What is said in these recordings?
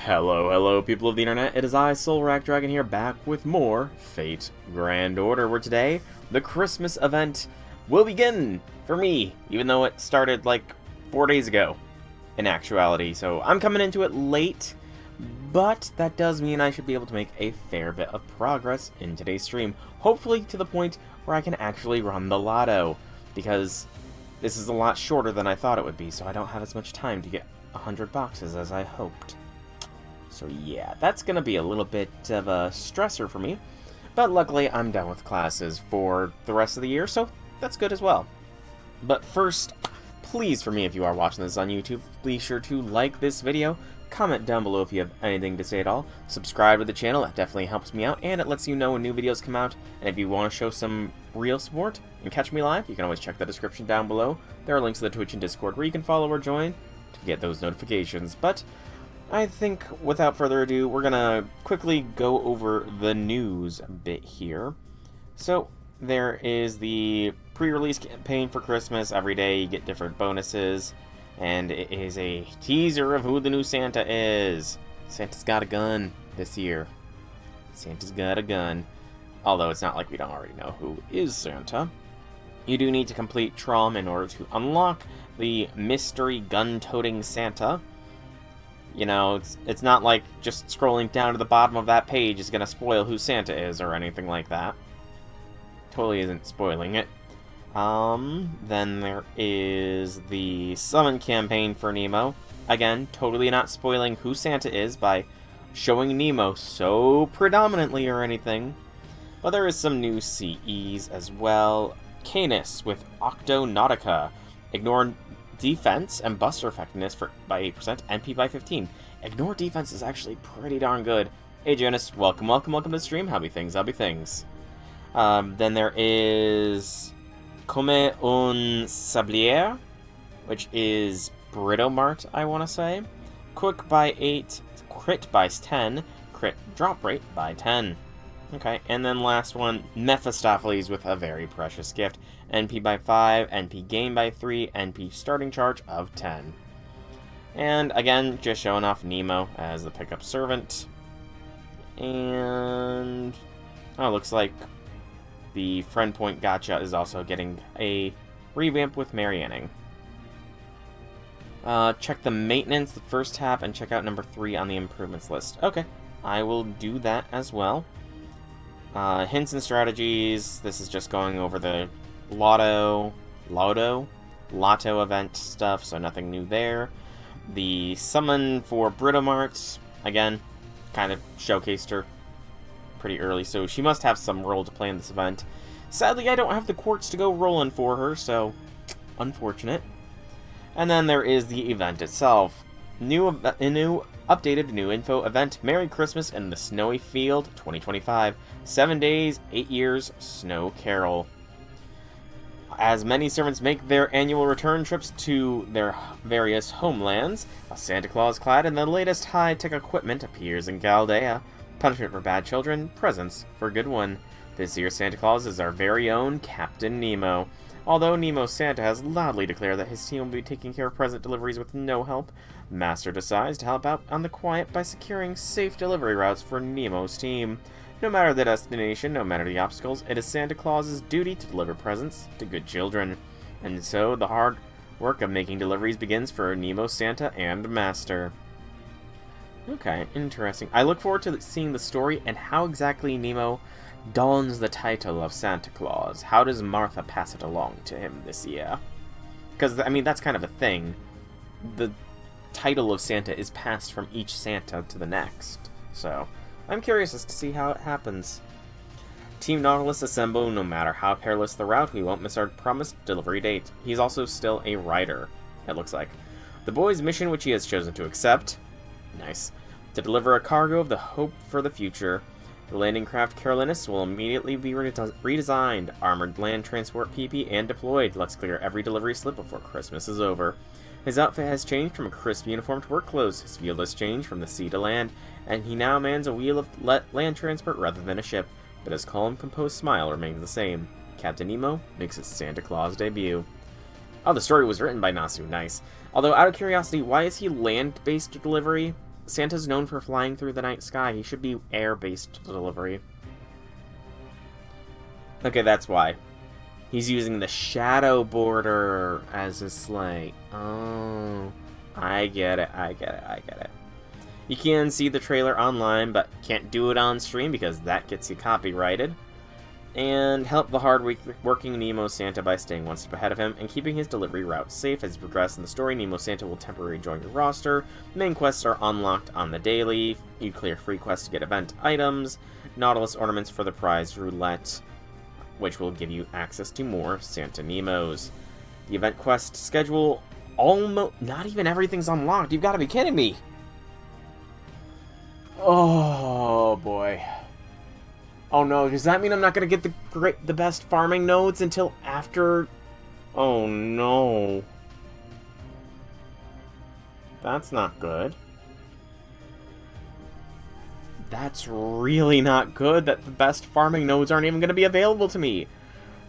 Hello, people of the internet. It is I, Soulrack Dragon here, back with more Fate Grand Order, where today, the Christmas event will begin for me, even though it started like 4 days ago, in actuality. So I'm coming into it late, but that does mean I should be able to make a fair bit of progress in today's stream. Hopefully to the point where I can actually run the lotto, because this is a lot shorter than I thought it would be, so I don't have as much time to get 100 boxes as I hoped. So yeah, that's going to be a little bit of a stressor for me, but luckily I'm done with classes for the rest of the year, so that's good as well. But first, please for me, if you are watching this on YouTube, be sure to like this video, comment down below if you have anything to say at all, subscribe to the channel, that definitely helps me out, and it lets you know when new videos come out, and if you want to show some real support and catch me live, you can always check the description down below. There are links to the Twitch and Discord where you can follow or join to get those notifications, but I think, without further ado, we're gonna quickly go over the news a bit here. So, there is the pre-release campaign for Christmas. Every day you get different bonuses, and it is a teaser of who the new Santa is. Santa's got a gun this year. Santa's got a gun. Although it's not like we don't already know who is Santa. You do need to complete Trom in order to unlock the mystery gun-toting Santa. You know, it's not like just scrolling down to the bottom of that page is going to spoil who Santa is or anything like that. Totally isn't spoiling it. Then there is the summon campaign for Nemo. Again, totally not spoiling who Santa is by showing Nemo so predominantly or anything. But there is some new CEs as well. Canis with Octonautica. Ignore defense and buster effectiveness by 8%, NP by 15. Ignore defense is actually pretty darn good. Hey Jonas, welcome to the stream. How'll be things? Then there is Comme un Sablier, which is Britomart, I want to say. Quick by 8, crit by 10, crit drop rate by 10. Okay, and then last one, Mephistopheles with a very precious gift. NP by 5, NP gain by 3, NP starting charge of 10. And again, just showing off Nemo as the pickup servant. And oh, looks like the friend point gacha is also getting a revamp with Marianning. Check the maintenance, the first tab, and check out number 3 on the improvements list. Okay, I will do that as well. Hints and strategies, this is just going over the Lotto event stuff, so nothing new there. The summon for Britomart, again, kind of showcased her pretty early, so she must have some role to play in this event. Sadly, I don't have the quartz to go rolling for her, so unfortunate. And then there is the event itself. Updated new info event, Merry Christmas in the Snowy Field 2025. 7 days, 8 years, Snow Carol. As many servants make their annual return trips to their various homelands, a Santa Claus clad in the latest high-tech equipment appears in Galdea. Punishment for bad children, presents for good one. This year's Santa Claus is our very own Captain Nemo. Although Nemo's Santa has loudly declared that his team will be taking care of present deliveries with no help, Master decides to help out on the quiet by securing safe delivery routes for Nemo's team. No matter the destination, no matter the obstacles, it is Santa Claus's duty to deliver presents to good children. And so the hard work of making deliveries begins for Nemo, Santa, and Master. Okay, interesting. I look forward to seeing the story and how exactly Nemo dons the title of Santa Claus. How does Martha pass it along to him this year? Because, I mean, that's kind of a thing. The title of Santa is passed from each Santa to the next. So, I'm curious as to see how it happens. Team Nautilus assemble. No matter how perilous the route, we won't miss our promised delivery date. He's also still a rider, it looks like. The boy's mission, which he has chosen to accept, nice, to deliver a cargo of the hope for the future. The landing craft Carolinus will immediately be redesigned, armored land transport PP, and deployed. Let's clear every delivery slip before Christmas is over. His outfit has changed from a crisp uniform to work clothes. His field has changed from the sea to land, and he now mans a wheel of land transport rather than a ship. But his calm, composed smile remains the same. Captain Nemo makes his Santa Claus debut. Oh, the story was written by Nasu. Nice. Although, out of curiosity, why is he land-based delivery? Santa's known for flying through the night sky. He should be air-based delivery. Okay, that's why. He's using the shadow border as his sleigh. Oh, I get it, I get it, I get it. You can see the trailer online, but can't do it on stream because that gets you copyrighted. And help the hard-working Nemo Santa by staying one step ahead of him and keeping his delivery route safe. As you progress in the story, Nemo Santa will temporarily join your roster. Main quests are unlocked on the daily. You clear free quests to get event items, Nautilus ornaments for the prize roulette, which will give you access to more Santa Nemos. The event quest schedule, almost... not even everything's unlocked. You've got to be kidding me! Oh, boy. Oh no, does that mean I'm not going to get the best farming nodes until after... Oh no. That's not good. That's really not good that the best farming nodes aren't even going to be available to me.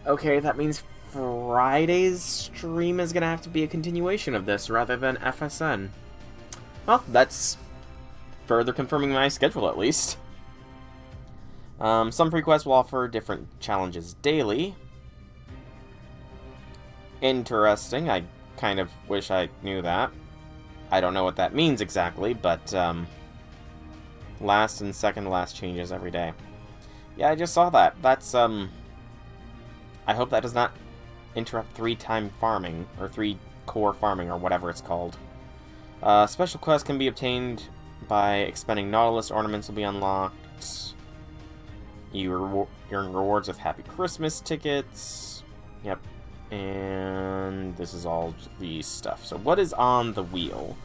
Okay, that means Friday's stream is going to have to be a continuation of this rather than FSN. Well, that's further confirming my schedule at least. Some free quests will offer different challenges daily. Interesting. I kind of wish I knew that. I don't know what that means exactly, but last and second to last changes every day. Yeah, I just saw that. That's, I hope that does not interrupt 3-time farming, or 3-core farming, or whatever it's called. Special quests can be obtained by expending Nautilus ornaments will be unlocked. You earn rewards with Happy Christmas tickets. Yep. And this is all the stuff. So what is on the wheel?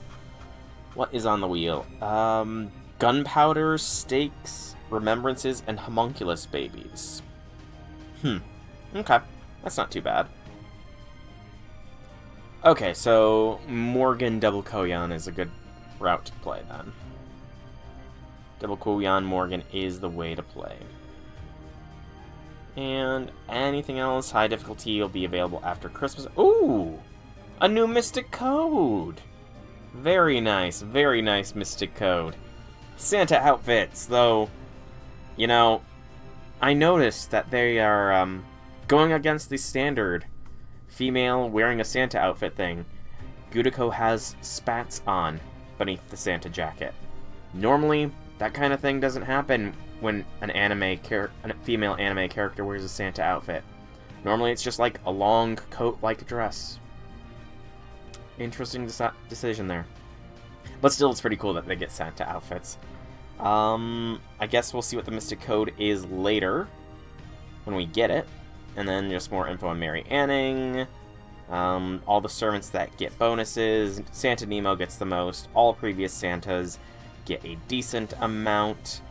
What is on the wheel? Gunpowder, stakes, remembrances, and homunculus babies. Okay. That's not too bad. Okay, so Morgan Double Koyan is a good route to play then. Double Koyan Morgan is the way to play. And anything else, high difficulty, will be available after Christmas. Ooh! A new Mystic Code! Very nice Mystic Code. Santa outfits, though, you know, I noticed that they are going against the standard female wearing a Santa outfit thing. Gudiko has spats on beneath the Santa jacket. Normally, that kind of thing doesn't happen when a female anime character wears a Santa outfit. Normally it's just like a long coat-like dress. Interesting decision there. But still, it's pretty cool that they get Santa outfits. I guess we'll see what the Mystic Code is later, when we get it. And then just more info on Mary Anning. All the servants that get bonuses. Santa Nemo gets the most. All previous Santas get a decent amount,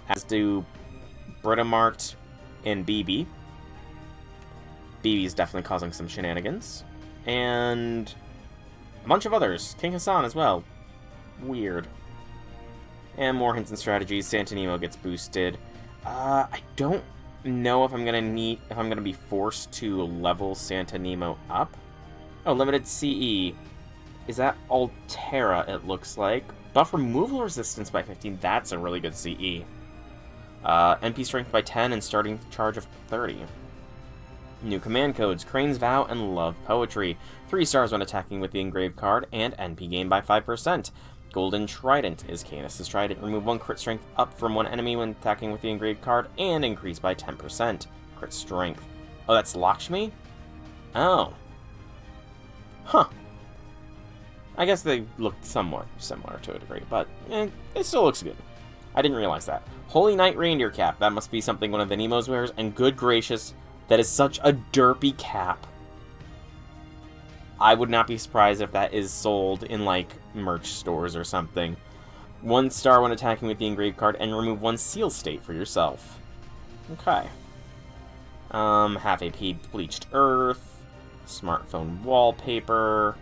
as do Britomart and BB. BB is definitely causing some shenanigans. And a bunch of others. King Hassan as well. Weird. And more hints and strategies. Santa Nemo gets boosted. I don't know if I'm gonna be forced to level Santa Nemo up. Oh, limited CE. Is that Altera, it looks like. Buff removal resistance by 15. That's a really good CE. MP strength by 10 and starting charge of 30. New command codes, Crane's Vow and Love Poetry. 3 stars when attacking with the engraved card, and NP gain by 5%. Golden Trident is Canis' Trident. Remove 1 crit strength up from 1 enemy when attacking with the engraved card, and increase by 10%. Crit strength. Oh, that's Lakshmi? Oh. Huh. I guess they look somewhat similar to a degree, but it still looks good. I didn't realize that. Holy Knight Reindeer Cap. That must be something one of the Nemos wears, and good gracious, that is such a derpy cap. I would not be surprised if that is sold in, like, merch stores or something. 1 star when attacking with the engraved card, and remove 1 seal state for yourself. Okay. Half AP Bleached Earth, smartphone wallpaper,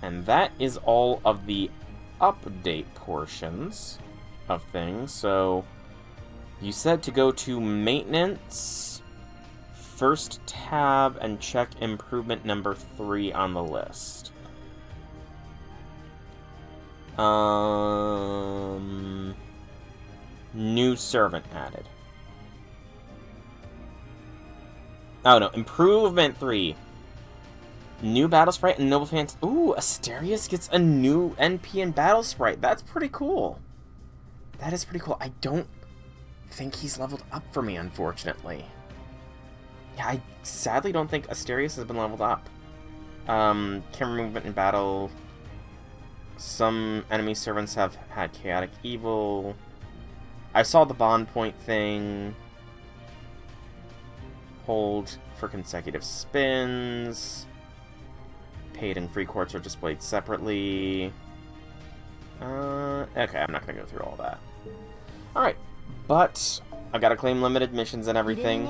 and that is all of the update portions of things. So, you said to go to Maintenance, first tab, and check improvement number 3 on the list. New servant added. Oh no, improvement 3. New battle sprite and noble fans. Ooh, Asterius gets a new NP and battle sprite. That's pretty cool. That is pretty cool. I don't think he's leveled up for me, unfortunately. Yeah, I sadly don't think Asterius has been leveled up. Camera movement in battle. Some enemy servants have had chaotic evil. I saw the bond point thing. Hold for consecutive spins. Paid and free quartz are displayed separately. Okay, I'm not gonna go through all that. Alright, but I gotta claim limited missions and everything.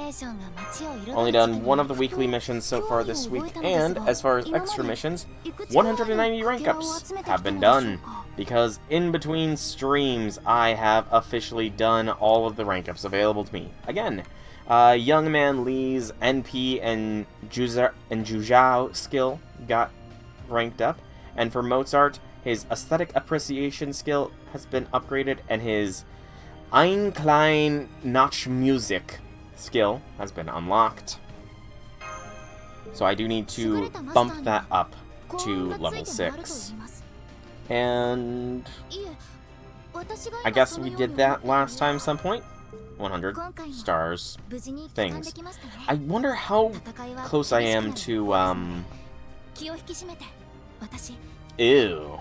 Only done one of the weekly missions so far this week, and as far as extra missions, 190 rank ups have been done. Because in between streams, I have officially done all of the rank ups available to me. Again, Young Man Lee's NP and Juzhao skill got ranked up, and for Mozart, his aesthetic appreciation skill has been upgraded, and his Ein klein nach Musik skill has been unlocked. So I do need to bump that up to level 6. And I guess we did that last time some point. 100 stars things. I wonder how close I am to, ew.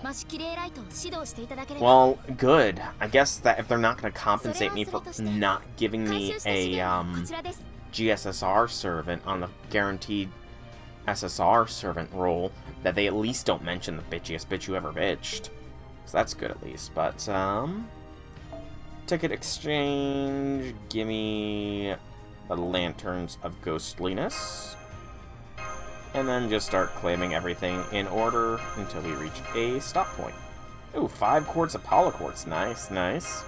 Well, good. I guess that if they're not going to compensate me for not giving me a, GSSR servant on the guaranteed SSR servant role, that they at least don't mention the bitchiest bitch you ever bitched. So that's good at least, but, ticket exchange, gimme the Lanterns of Ghostliness. And then just start claiming everything in order until we reach a stop point. Ooh, 5 quarts of Apollo quartz. Nice, nice.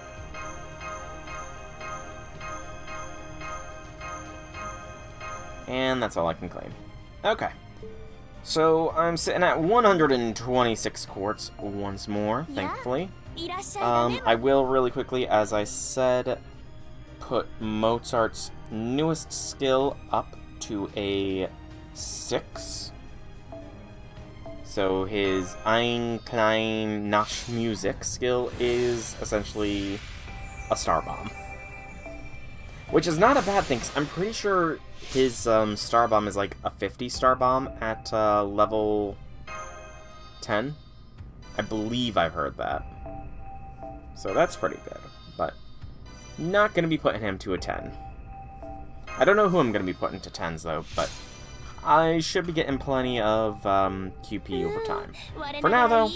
And that's all I can claim. Okay. So I'm sitting at 126 quartz once more, thankfully. I will really quickly, as I said, put Mozart's newest skill up to a 6. So his Ein klein nach Musik skill is essentially a star bomb. Which is not a bad thing, 'cause I'm pretty sure his star bomb is like a 50 star bomb at level 10. I believe I've heard that. So that's pretty good, but not going to be putting him to a 10. I don't know who I'm going to be putting to 10s though, but I should be getting plenty of QP over time. For now though,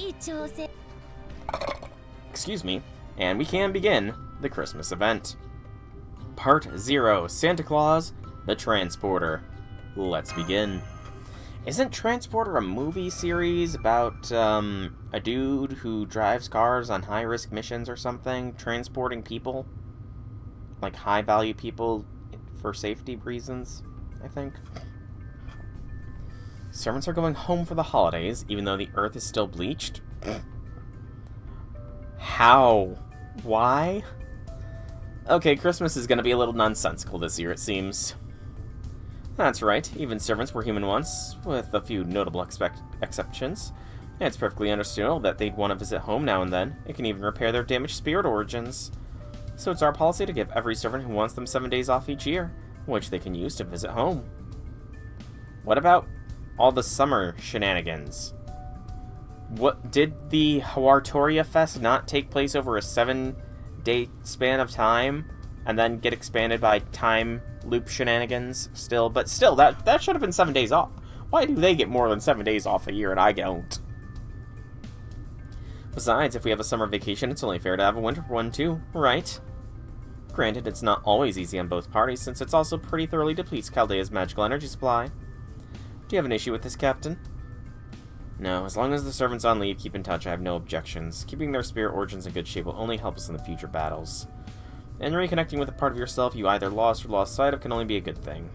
excuse me, and we can begin the Christmas event. Part 0, Santa Claus, the Transporter. Let's begin. Isn't Transporter a movie series about a dude who drives cars on high-risk missions or something, transporting people? Like high-value people for safety reasons, I think. Servants are going home for the holidays, even though the earth is still bleached. How? Why? Okay, Christmas is going to be a little nonsensical this year, it seems. That's right, even servants were human once, with a few notable exceptions. It's perfectly understandable that they'd want to visit home now and then. It can even repair their damaged spirit origins. So it's our policy to give every servant who wants them 7 days off each year, which they can use to visit home. What about all the summer shenanigans? What did the Hawartoria Fest not take place over a 7-day span of time, and then get expanded by time loop shenanigans still? But still, that should have been 7 days off. Why do they get more than 7 days off a year and I don't? Besides, if we have a summer vacation, it's only fair to have a winter one too, right? Granted, it's not always easy on both parties, since it's also pretty thoroughly depletes Chaldea's magical energy supply. Do you have an issue with this, Captain? No, as long as the servants on leave keep in touch, I have no objections. Keeping their spirit origins in good shape will only help us in the future battles. And reconnecting with a part of yourself you either lost or lost sight of can only be a good thing.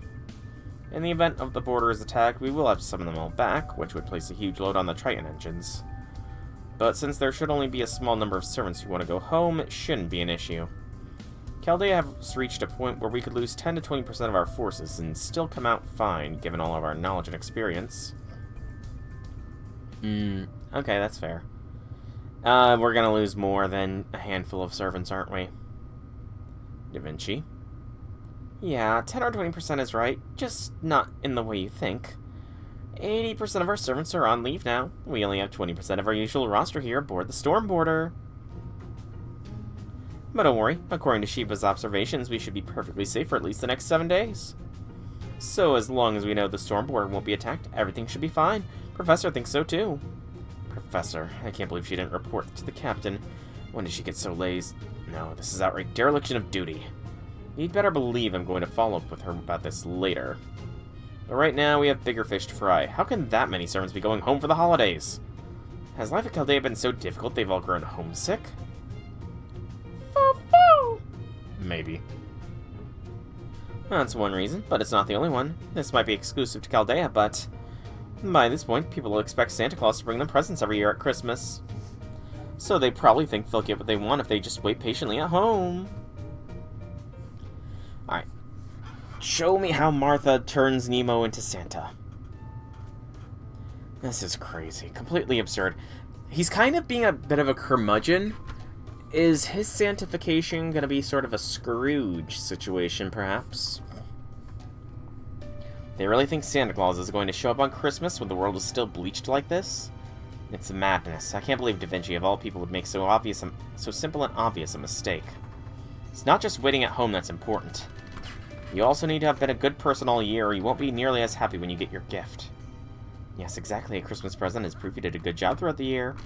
In the event of the border is attacked, we will have to summon them all back, which would place a huge load on the Triton engines. But since there should only be a small number of servants who want to go home, it shouldn't be an issue. Chaldea has reached a point where we could lose 10 to 20% of our forces and still come out fine, given all of our knowledge and experience. Okay, that's fair. We're gonna lose more than a handful of servants, aren't we? Da Vinci. Yeah, 10 or 20% is right, just not in the way you think. 80% of our servants are on leave now. We only have 20% of our usual roster here aboard the Stormboarder. But don't worry, according to Sheba's observations, we should be perfectly safe for at least the next 7 days. So as long as we know the Stormboarder won't be attacked, everything should be fine. Professor thinks so too. Professor, I can't believe she didn't report to the captain. When did she get so lazy? No, this is outright dereliction of duty. You'd better believe I'm going to follow up with her about this later. But right now, we have bigger fish to fry. How can that many servants be going home for the holidays? Has life at Chaldea been so difficult they've all grown homesick? Maybe. That's one reason, but it's not the only one. This might be exclusive to Chaldea, but by this point, people will expect Santa Claus to bring them presents every year at Christmas. So they probably think they'll get what they want if they just wait patiently at home. Alright. Show me how Martha turns Nemo into Santa. This is crazy. Completely absurd. He's kind of being a bit of a curmudgeon. Is his Santification going to be sort of a Scrooge situation, perhaps? They really think Santa Claus is going to show up on Christmas when the world is still bleached like this? It's madness. I can't believe Da Vinci, of all people, would make so simple and obvious a mistake. It's not just waiting at home that's important. You also need to have been a good person all year, or you won't be nearly as happy when you get your gift. Yes, exactly. A Christmas present is proof you did a good job throughout the year.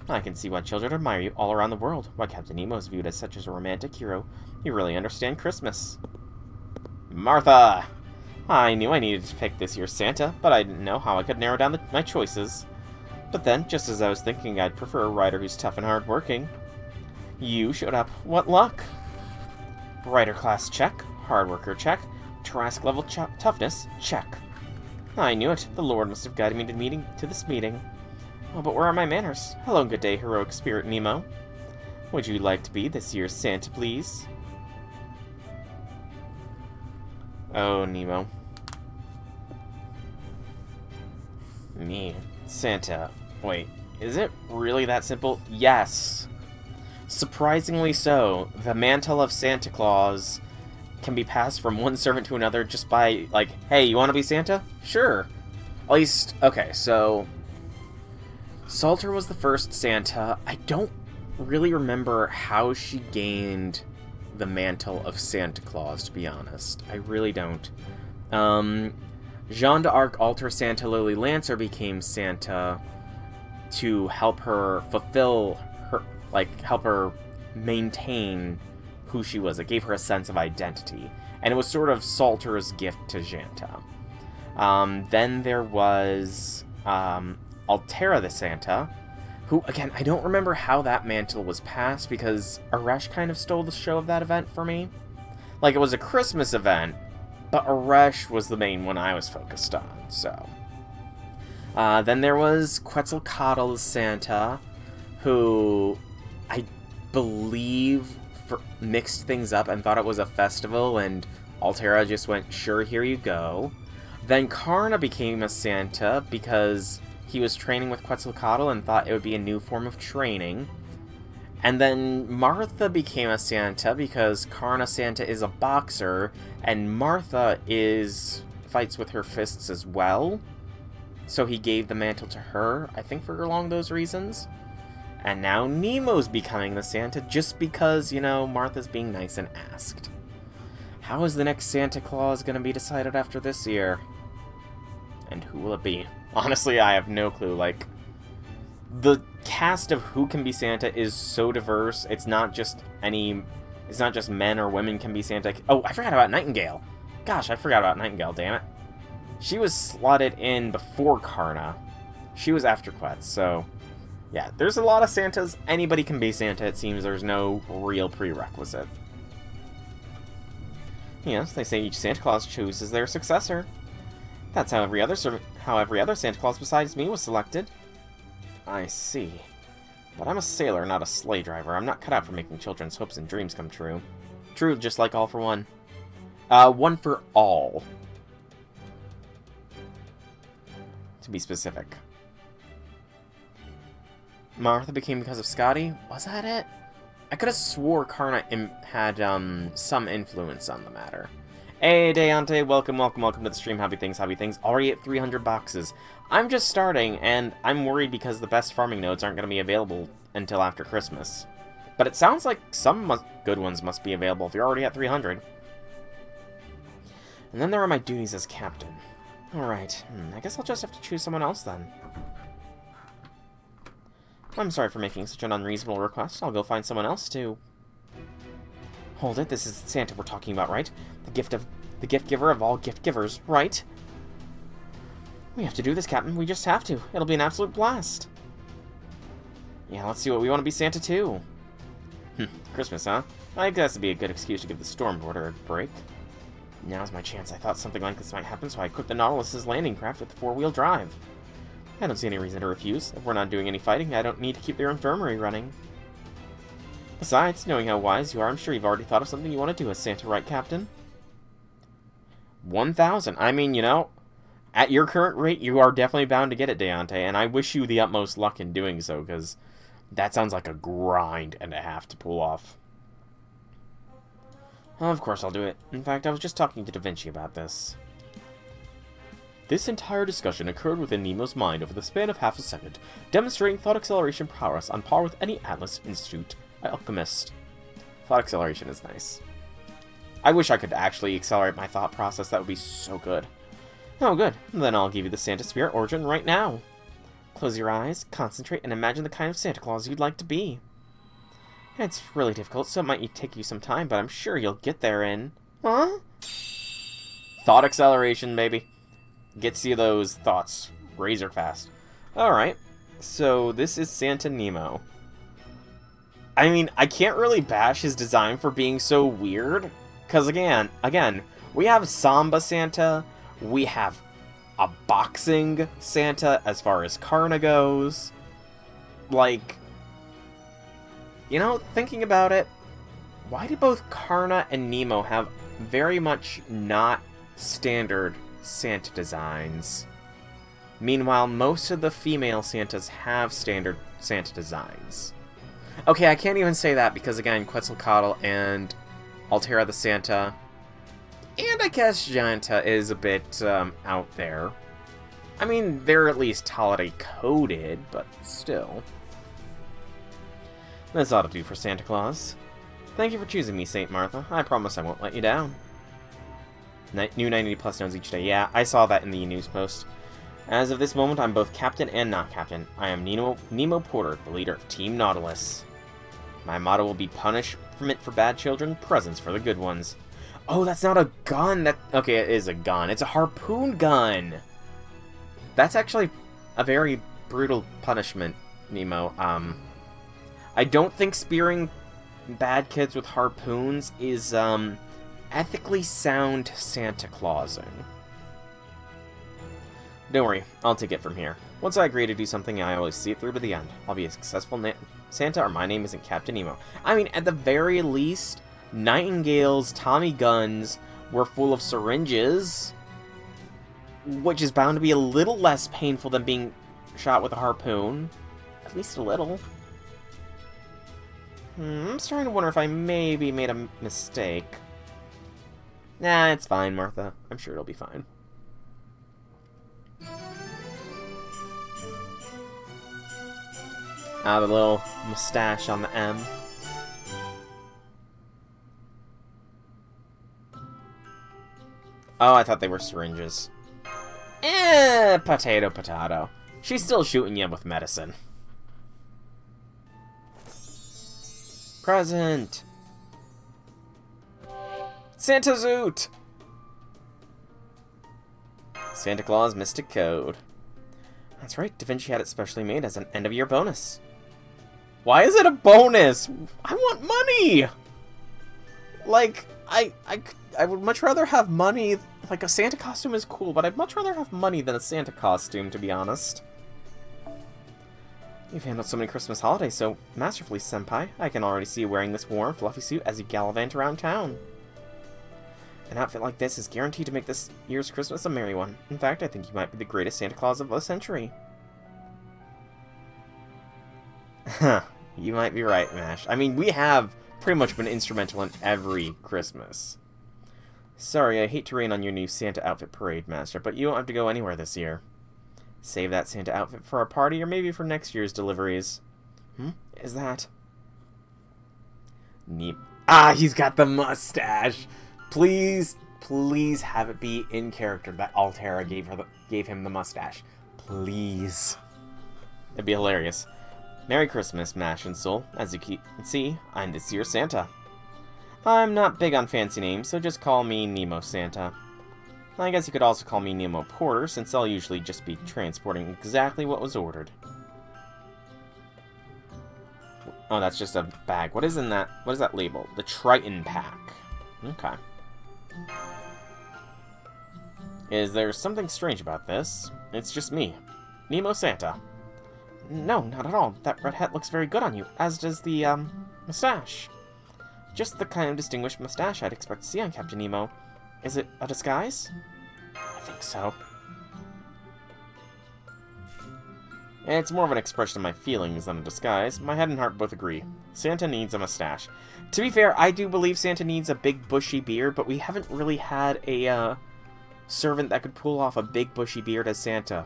I can see why children admire you all around the world. Why Captain Nemo is viewed as such a romantic hero. You really understand Christmas. Martha! I knew I needed to pick this year's Santa, but I didn't know how I could narrow down my choices. But then, just as I was thinking, I'd prefer a rider who's tough and hard-working. You showed up. What luck! Rider class check. Hard worker check. Trask level toughness check. I knew it. The Lord must have guided me to this meeting. Oh, but where are my manners? Hello and good day, heroic spirit Nemo. Would you like to be this year's Santa, please? Oh, Nemo. Me, Santa. Wait, is it really that simple? Yes. Surprisingly so. The mantle of Santa Claus can be passed from one servant to another just by, like, hey, you want to be Santa? Sure. At least, okay, so Salter was the first Santa. I don't really remember how she gained the mantle of Santa Claus, to be honest. I really don't. Jeanne d'Arc, alter Santa Lily Lancer, became Santa to help her fulfill her, like, help her maintain who she was. It gave her a sense of identity. And it was sort of Salter's gift to Janta. Then there was Altera the Santa, who, again, I don't remember how that mantle was passed, because Aresh kind of stole the show of that event for me. Like, it was a Christmas event, but Aresh was the main one I was focused on, so. Then there was Quetzalcoatl the Santa, who I believe mixed things up and thought it was a festival, and Altera just went, sure, here you go. Then Karna became a Santa because he was training with Quetzalcoatl and thought it would be a new form of training. And then Martha became a Santa because Karna Santa is a boxer, and Martha fights with her fists as well. So he gave the mantle to her, I think for along those reasons. And now Nemo's becoming the Santa just because, you know, Martha's being nice and asked. How is the next Santa Claus going to be decided after this year? And who will it be? Honestly, I have no clue. Like, the cast of who can be Santa is so diverse. It's not just men or women can be Santa. Oh, I forgot about Nightingale. Gosh, I forgot about Nightingale, damn it. She was slotted in before Karna. She was after Quetz, so yeah, there's a lot of Santas. Anybody can be Santa, it seems. There's no real prerequisite. Yes, they say each Santa Claus chooses their successor. That's how every other Santa Claus besides me was selected. I see. But I'm a sailor, not a sleigh driver. I'm not cut out for making children's hopes and dreams come true. True, just like all for one. One for all. To be specific. Martha became because of Scotty? Was that it? I could have swore Karna had, some influence on the matter. Hey, Deante, welcome to the stream. Happy things. Already at 300 boxes. I'm just starting, and I'm worried because the best farming nodes aren't going to be available until after Christmas. But it sounds like some good ones must be available if you're already at 300. And then there are my duties as captain. Alright, I guess I'll just have to choose someone else then. I'm sorry for making such an unreasonable request. I'll go find someone else to... Hold it, this is Santa we're talking about, right? The gift giver of all gift givers, right? We have to do this, Captain. We just have to. It'll be an absolute blast. Yeah, let's see what we want to be Santa too. Christmas, huh? I guess it'd be a good excuse to give the Stormboarder a break. Now's my chance. I thought something like this might happen, so I equipped the Nautilus's landing craft with the 4-wheel drive. I don't see any reason to refuse. If we're not doing any fighting, I don't need to keep their infirmary running. Besides, knowing how wise you are, I'm sure you've already thought of something you want to do as Santa, right, Captain? 1,000. I mean, you know, at your current rate, you are definitely bound to get it, Deante, and I wish you the utmost luck in doing so, because that sounds like a grind and a half to pull off. Of course I'll do it. In fact, I was just talking to Da Vinci about this. This entire discussion occurred within Nemo's mind over the span of half a second, demonstrating thought acceleration prowess on par with any Atlas Institute alchemist. Thought acceleration is nice. I wish I could actually accelerate my thought process. That would be so good. Oh, good. Then I'll give you the Santa Spirit origin right now. Close your eyes, concentrate, and imagine the kind of Santa Claus you'd like to be. It's really difficult, so it might take you some time, but I'm sure you'll get there in... Huh? Thought acceleration, baby. Gets you those thoughts razor fast. Alright, so this is Santa Nemo. I mean, I can't really bash his design for being so weird, because again, we have Samba Santa, we have a boxing Santa as far as Karna goes. Like, you know, thinking about it, why do both Karna and Nemo have very much not standard Santa designs? Meanwhile, most of the female Santas have standard Santa designs. Okay, I can't even say that because, again, Quetzalcoatl and Altera the Santa, and I guess Gianta is a bit out there. I mean, they're at least holiday-coded, but still. That's ought to do for Santa Claus. Thank you for choosing me, St. Martha. I promise I won't let you down. New 90 plus nodes each day. Yeah, I saw that in the news post. As of this moment, I'm both captain and not captain. I am Nemo Porter, the leader of Team Nautilus. My motto will be punishment for bad children, presents for the good ones. Oh, that's not a gun! Okay, it is a gun. It's a harpoon gun! That's actually a very brutal punishment, Nemo. I don't think spearing bad kids with harpoons is, ethically sound Santa Clausing. Don't worry, I'll take it from here. Once I agree to do something, I always see it through to the end. I'll be a successful Santa, or my name isn't Captain Nemo. I mean, at the very least, Nightingale's Tommy guns were full of syringes, which is bound to be a little less painful than being shot with a harpoon. At least a little. I'm starting to wonder if I maybe made a mistake. Nah, it's fine, Martha. I'm sure it'll be fine. Ah, the little mustache on the M. Oh, I thought they were syringes. Potato, potato. She's still shooting you with medicine. Present! Santa Zoot! Santa Claus Mystic Code. That's right, Da Vinci had it specially made as an end-of-year bonus. Why is it a bonus? I want money! Like, I would much rather have money. Like, a Santa costume is cool, but I'd much rather have money than a Santa costume, to be honest. You've handled so many Christmas holidays so masterfully, Senpai. I can already see you wearing this warm, fluffy suit as you gallivant around town. An outfit like this is guaranteed to make this year's Christmas a merry one. In fact, I think you might be the greatest Santa Claus of the century. Huh, you might be right, Mash. I mean, we have pretty much been instrumental in every Christmas. Sorry, I hate to rain on your new Santa outfit parade, Master, but you won't have to go anywhere this year. Save that Santa outfit for our party, or maybe for next year's deliveries. Is that... Neat. Ah, he's got the mustache! Please, please have it be in character that Altera gave him the mustache. Please. It'd be hilarious. Merry Christmas, Mash and Soul. As you can see, I'm this year's Santa. I'm not big on fancy names, so just call me Nemo Santa. I guess you could also call me Nemo Porter, since I'll usually just be transporting exactly what was ordered. Oh, that's just a bag. What is in that? What is that label? The Triton Pack. Okay. Is there something strange about this? It's just me, Nemo Santa. No, not at all. That red hat looks very good on you, as does the, mustache. Just the kind of distinguished mustache I'd expect to see on Captain Nemo. Is it a disguise? I think so. It's more of an expression of my feelings than a disguise. My head and heart both agree. Santa needs a mustache. To be fair, I do believe Santa needs a big bushy beard, but we haven't really had a, servant that could pull off a big bushy beard as Santa.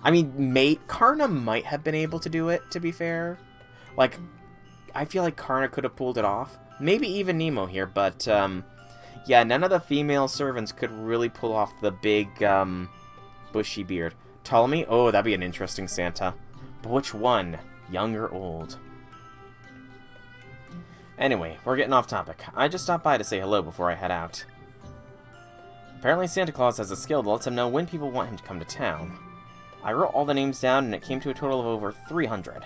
I mean, Karna might have been able to do it, to be fair. Like, I feel like Karna could have pulled it off. Maybe even Nemo here, but, yeah, none of the female servants could really pull off the big, bushy beard. Ptolemy? Oh, that'd be an interesting Santa. But which one? Young or old? Anyway, we're getting off topic. I just stopped by to say hello before I head out. Apparently Santa Claus has a skill that lets him know when people want him to come to town. I wrote all the names down and it came to a total of over 300.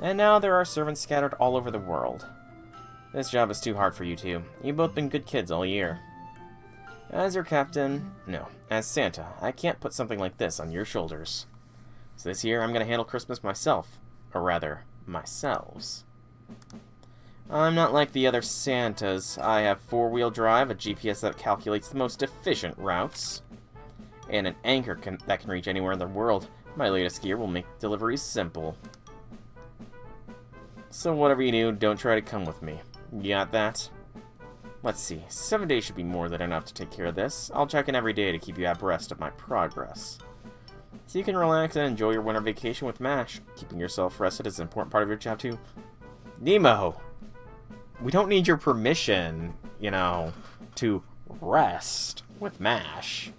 And now there are servants scattered all over the world. This job is too hard for you two. You've both been good kids all year. As your captain, no, as Santa, I can't put something like this on your shoulders. So this year I'm going to handle Christmas myself. Or rather, myselves. I'm not like the other Santas. I have four-wheel drive, a GPS that calculates the most efficient routes, and an anchor that can reach anywhere in the world. My latest gear will make deliveries simple. So whatever you do, don't try to come with me. You got that? Let's see, 7 days should be more than enough to take care of this. I'll check in every day to keep you abreast of my progress. So you can relax and enjoy your winter vacation with MASH. Keeping yourself rested is an important part of your job too. Nemo! We don't need your permission, you know, to rest with MASH.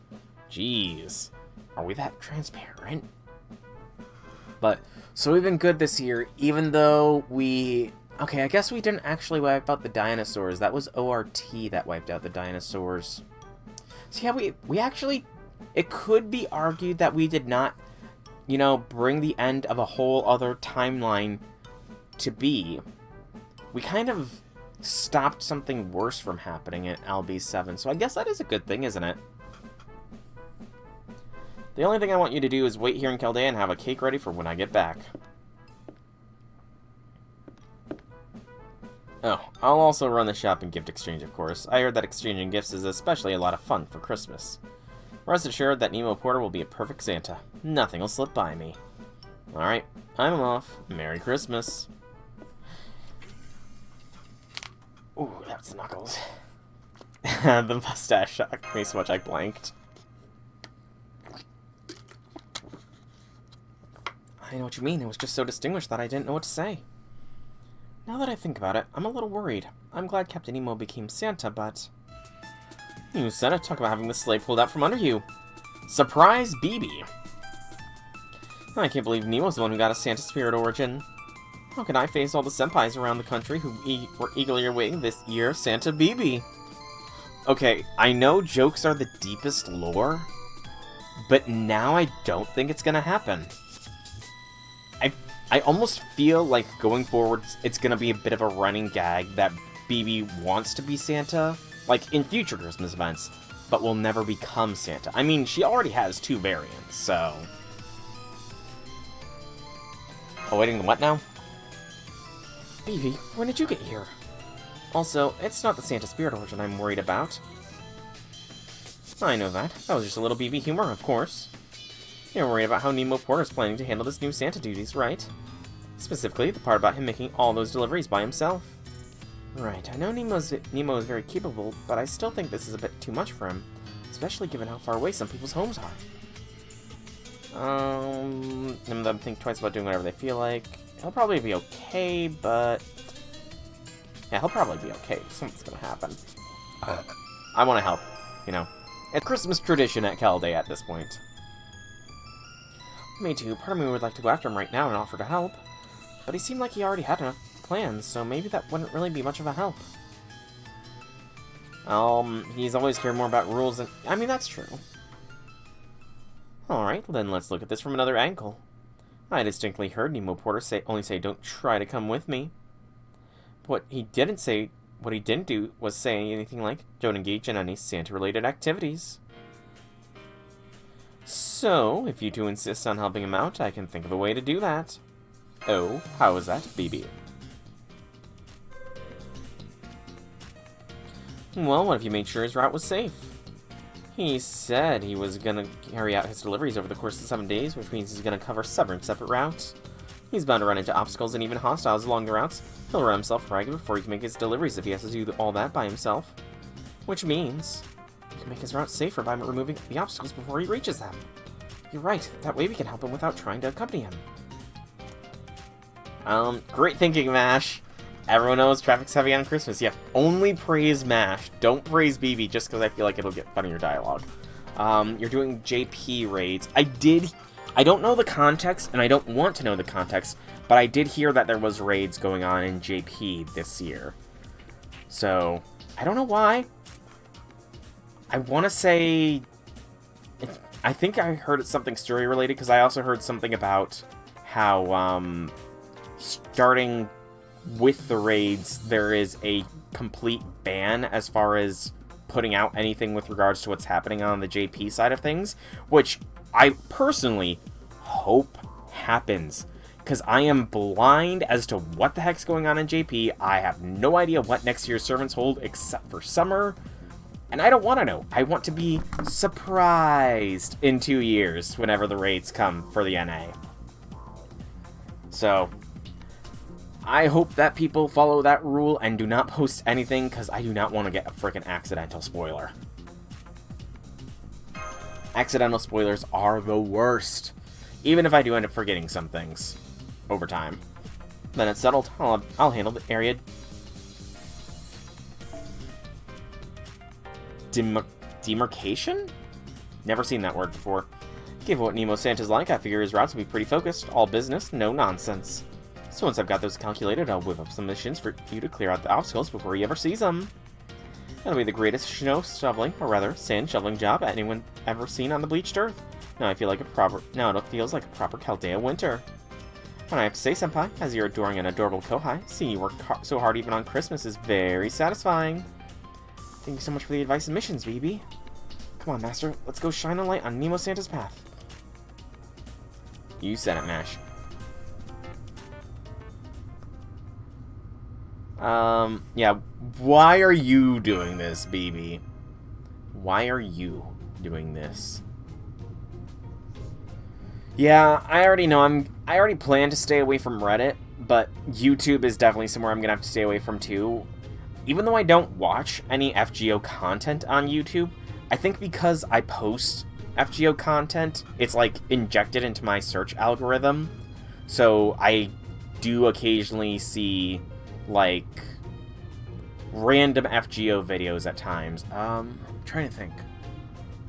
Jeez. Are we that transparent? But, so we've been good this year, even though we... Okay, I guess we didn't actually wipe out the dinosaurs. That was ORT that wiped out the dinosaurs. So yeah, we actually... It could be argued that we did not, you know, bring the end of a whole other timeline to be. We kind of stopped something worse from happening at LB7, so I guess that is a good thing, isn't it? The only thing I want you to do is wait here in Chaldea and have a cake ready for when I get back. Oh, I'll also run the shop and gift exchange, of course. I heard that exchanging gifts is especially a lot of fun for Christmas. Rest assured that Nemo Porter will be a perfect Santa. Nothing will slip by me. Alright, I'm off. Merry Christmas. Ooh, that's the knuckles. The mustache shocked me so much I blanked. I know what you mean. It was just so distinguished that I didn't know what to say. Now that I think about it, I'm a little worried. I'm glad Captain Nemo became Santa, but... You said it. Talk about having the sleigh pulled out from under you. Surprise BB! I can't believe Nemo's the one who got a Santa spirit origin. How can I face all the senpais around the country who were eagerly awaiting this year of Santa BB? Okay, I know jokes are the deepest lore, but now I don't think it's gonna happen. I almost feel like going forward, it's gonna be a bit of a running gag that BB wants to be Santa, like in future Christmas events, but will never become Santa. I mean, she already has 2 variants, so... Awaiting the what now? Baby, when did you get here? Also, it's not the Santa Spirit origin I'm worried about. I know that. That was just a little BB humor, of course. You're worried about how Nemo Porter's planning to handle this new Santa duties, right? Specifically, the part about him making all those deliveries by himself. Right, I know Nemo is very capable, but I still think this is a bit too much for him, especially given how far away some people's homes are. Some of them think twice about doing whatever they feel like. He'll probably be okay, but... yeah, he'll probably be okay. Something's gonna happen. I want to help, you know. It's Christmas tradition at Calday at this point. Me too. Part of me would like to go after him right now and offer to help. But he seemed like he already had enough plans, so maybe that wouldn't really be much of a help. He's always cared more about rules than... I mean, that's true. Alright, then let's look at this from another angle. I distinctly heard Nemo Porter only say, "Don't try to come with me." What he didn't do was say anything like, "Don't engage in any Santa-related activities." So, if you two insist on helping him out, I can think of a way to do that. Oh, how is that, BB? Well, what if you made sure his route was safe? He said he was gonna carry out his deliveries over the course of 7 days, which means he's gonna cover 7 separate routes. He's bound to run into obstacles and even hostiles along the routes. He'll run himself ragged before he can make his deliveries if he has to do all that by himself. Which means he can make his route safer by removing the obstacles before he reaches them. You're right, that way we can help him without trying to accompany him. Great thinking, Mash. Everyone knows traffic's heavy on Christmas. Yeah, only praise Mash. Don't praise BB just because I feel like it'll get funnier dialogue. You're doing JP raids. I don't know the context, and I don't want to know the context, but I did hear that there was raids going on in JP this year. So, I don't know why. I want to say... I think I heard it's something story-related, because I also heard something about how, starting with the raids, there is a complete ban as far as putting out anything with regards to what's happening on the JP side of things, which I personally hope happens, because I am blind as to what the heck's going on in JP. I have no idea what next year's servants hold except for summer, and I don't want to know. I want to be surprised in 2 years whenever the raids come for the NA. So, I hope that people follow that rule and do not post anything, because I do not want to get a freaking accidental spoiler. Accidental spoilers are the worst, even if I do end up forgetting some things over time. Then it's settled. I'll handle the area demarcation? Never seen that word before. Given what Nemo Santa's like, I figure his routes will be pretty focused. All business, no nonsense. So once I've got those calculated, I'll whip up some missions for you to clear out the obstacles before he ever sees them. That'll be the greatest snow shoveling, or rather, sand shoveling job anyone ever seen on the bleached earth. Now it feels like a proper Chaldea winter. And I have to say, Senpai, as you're adoring an adorable Kohai, seeing you work so hard even on Christmas is very satisfying. Thank you so much for the advice and missions, BB. Come on, Master, let's go shine a light on Nemo Santa's path. You said it, Mash. Yeah, why are you doing this, BB? Why are you doing this? Yeah, I already know I already plan to stay away from Reddit, but YouTube is definitely somewhere I'm gonna have to stay away from too. Even though I don't watch any FGO content on YouTube, I think because I post FGO content, it's like injected into my search algorithm. So I do occasionally see like random FGO videos at times. I'm trying to think.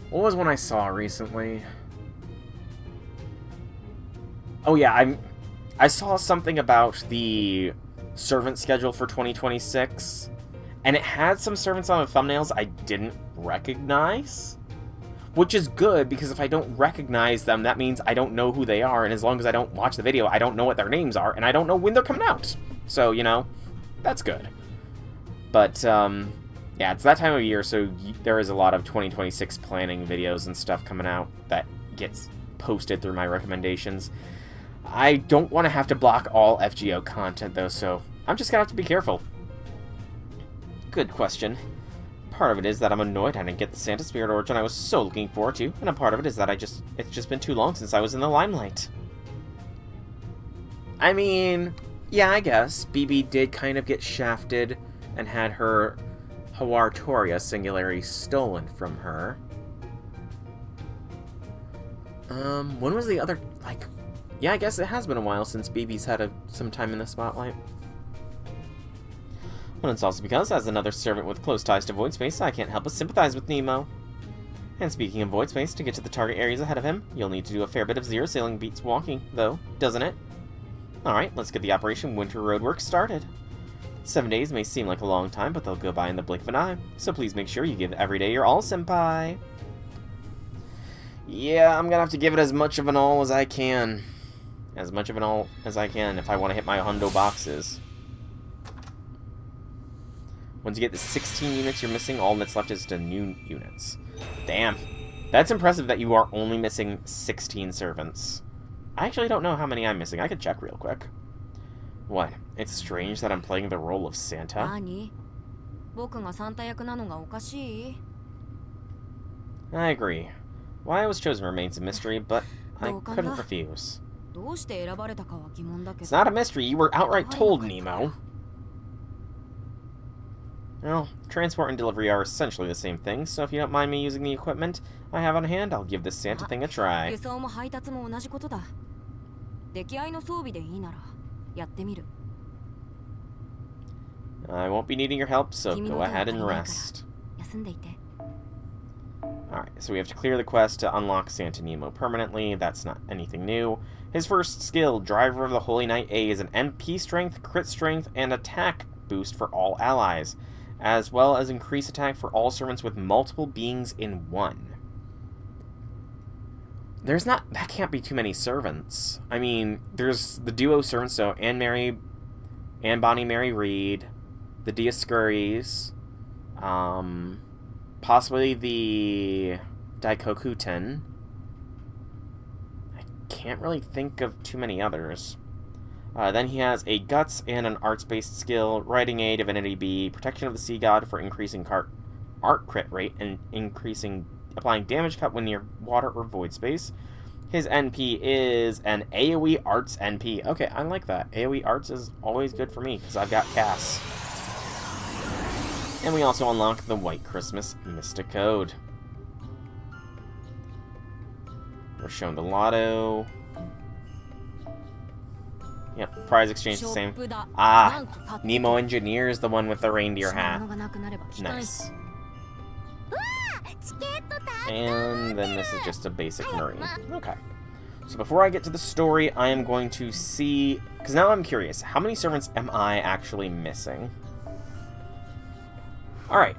What was one I saw recently? Oh yeah, I saw something about the servant schedule for 2026, and it had some servants on the thumbnails I didn't recognize, which is good, because if I don't recognize them, that means I don't know who they are, and as long as I don't watch the video, I don't know what their names are, and I don't know when they're coming out. So, you know, that's good. But, yeah, it's that time of year, so there is a lot of 2026 planning videos and stuff coming out that gets posted through my recommendations. I don't want to have to block all FGO content, though, so I'm just gonna have to be careful. Good question. Part of it is that I'm annoyed I didn't get the Santa Spirit Origin I was so looking forward to, and a part of it is that it's just been too long since I was in the limelight. I mean, yeah, I guess. BB did kind of get shafted and had her Hawartoria singularity stolen from her. When was the other, like... Yeah, I guess it has been a while since BB's had some time in the spotlight. Well, it's also because, as another servant with close ties to Void Space, I can't help but sympathize with Nemo. And speaking of Void Space, to get to the target areas ahead of him, you'll need to do a fair bit of zero sailing beats walking, though, doesn't it? Alright, let's get the Operation Winter Roadwork started. 7 days may seem like a long time, but they'll go by in the blink of an eye, so please make sure you give every day your all, senpai. Yeah, I'm gonna have to give it as much of an all as I can. As much of an all as I can if I want to hit my hundo boxes. Once you get the 16 units you're missing, all that's left is the new units. Damn. That's impressive that you are only missing 16 servants. I actually don't know how many I'm missing. I could check real quick. What? It's strange that I'm playing the role of Santa? I agree. Why I was chosen remains a mystery, but I couldn't refuse. It's not a mystery. You were outright told, Nemo. Well, transport and delivery are essentially the same thing, so if you don't mind me using the equipment I have on hand, I'll give this Santa thing a try. I won't be needing your help, so go ahead and rest. Alright, so we have to clear the quest to unlock Santa Nemo permanently. That's not anything new. His first skill, Driver of the Holy Knight A, is an MP strength, crit strength, and attack boost for all allies, as well as increased attack for all servants with multiple beings in one. That can't be too many servants. I mean, there's the duo servants, so Anne Bonnie Mary Reed, the Dioscuries, possibly the Daikokuten. I can't really think of too many others. Then he has a Guts and an Arts-based skill, Writing A, Divinity B, Protection of the Sea God for increasing art crit rate and applying damage cut when near water or void space. His NP is an AoE Arts NP. Okay, I like that. AoE Arts is always good for me, because I've got Cass. And we also unlock the White Christmas Mystic Code. We're shown the Lotto. Yep, prize exchange the same. Ah, Nemo Engineer is the one with the reindeer hat. Nice. And then this is just a basic Marine. Okay. So before I get to the story, I am going to see... Because now I'm curious, how many servants am I actually missing? Alright,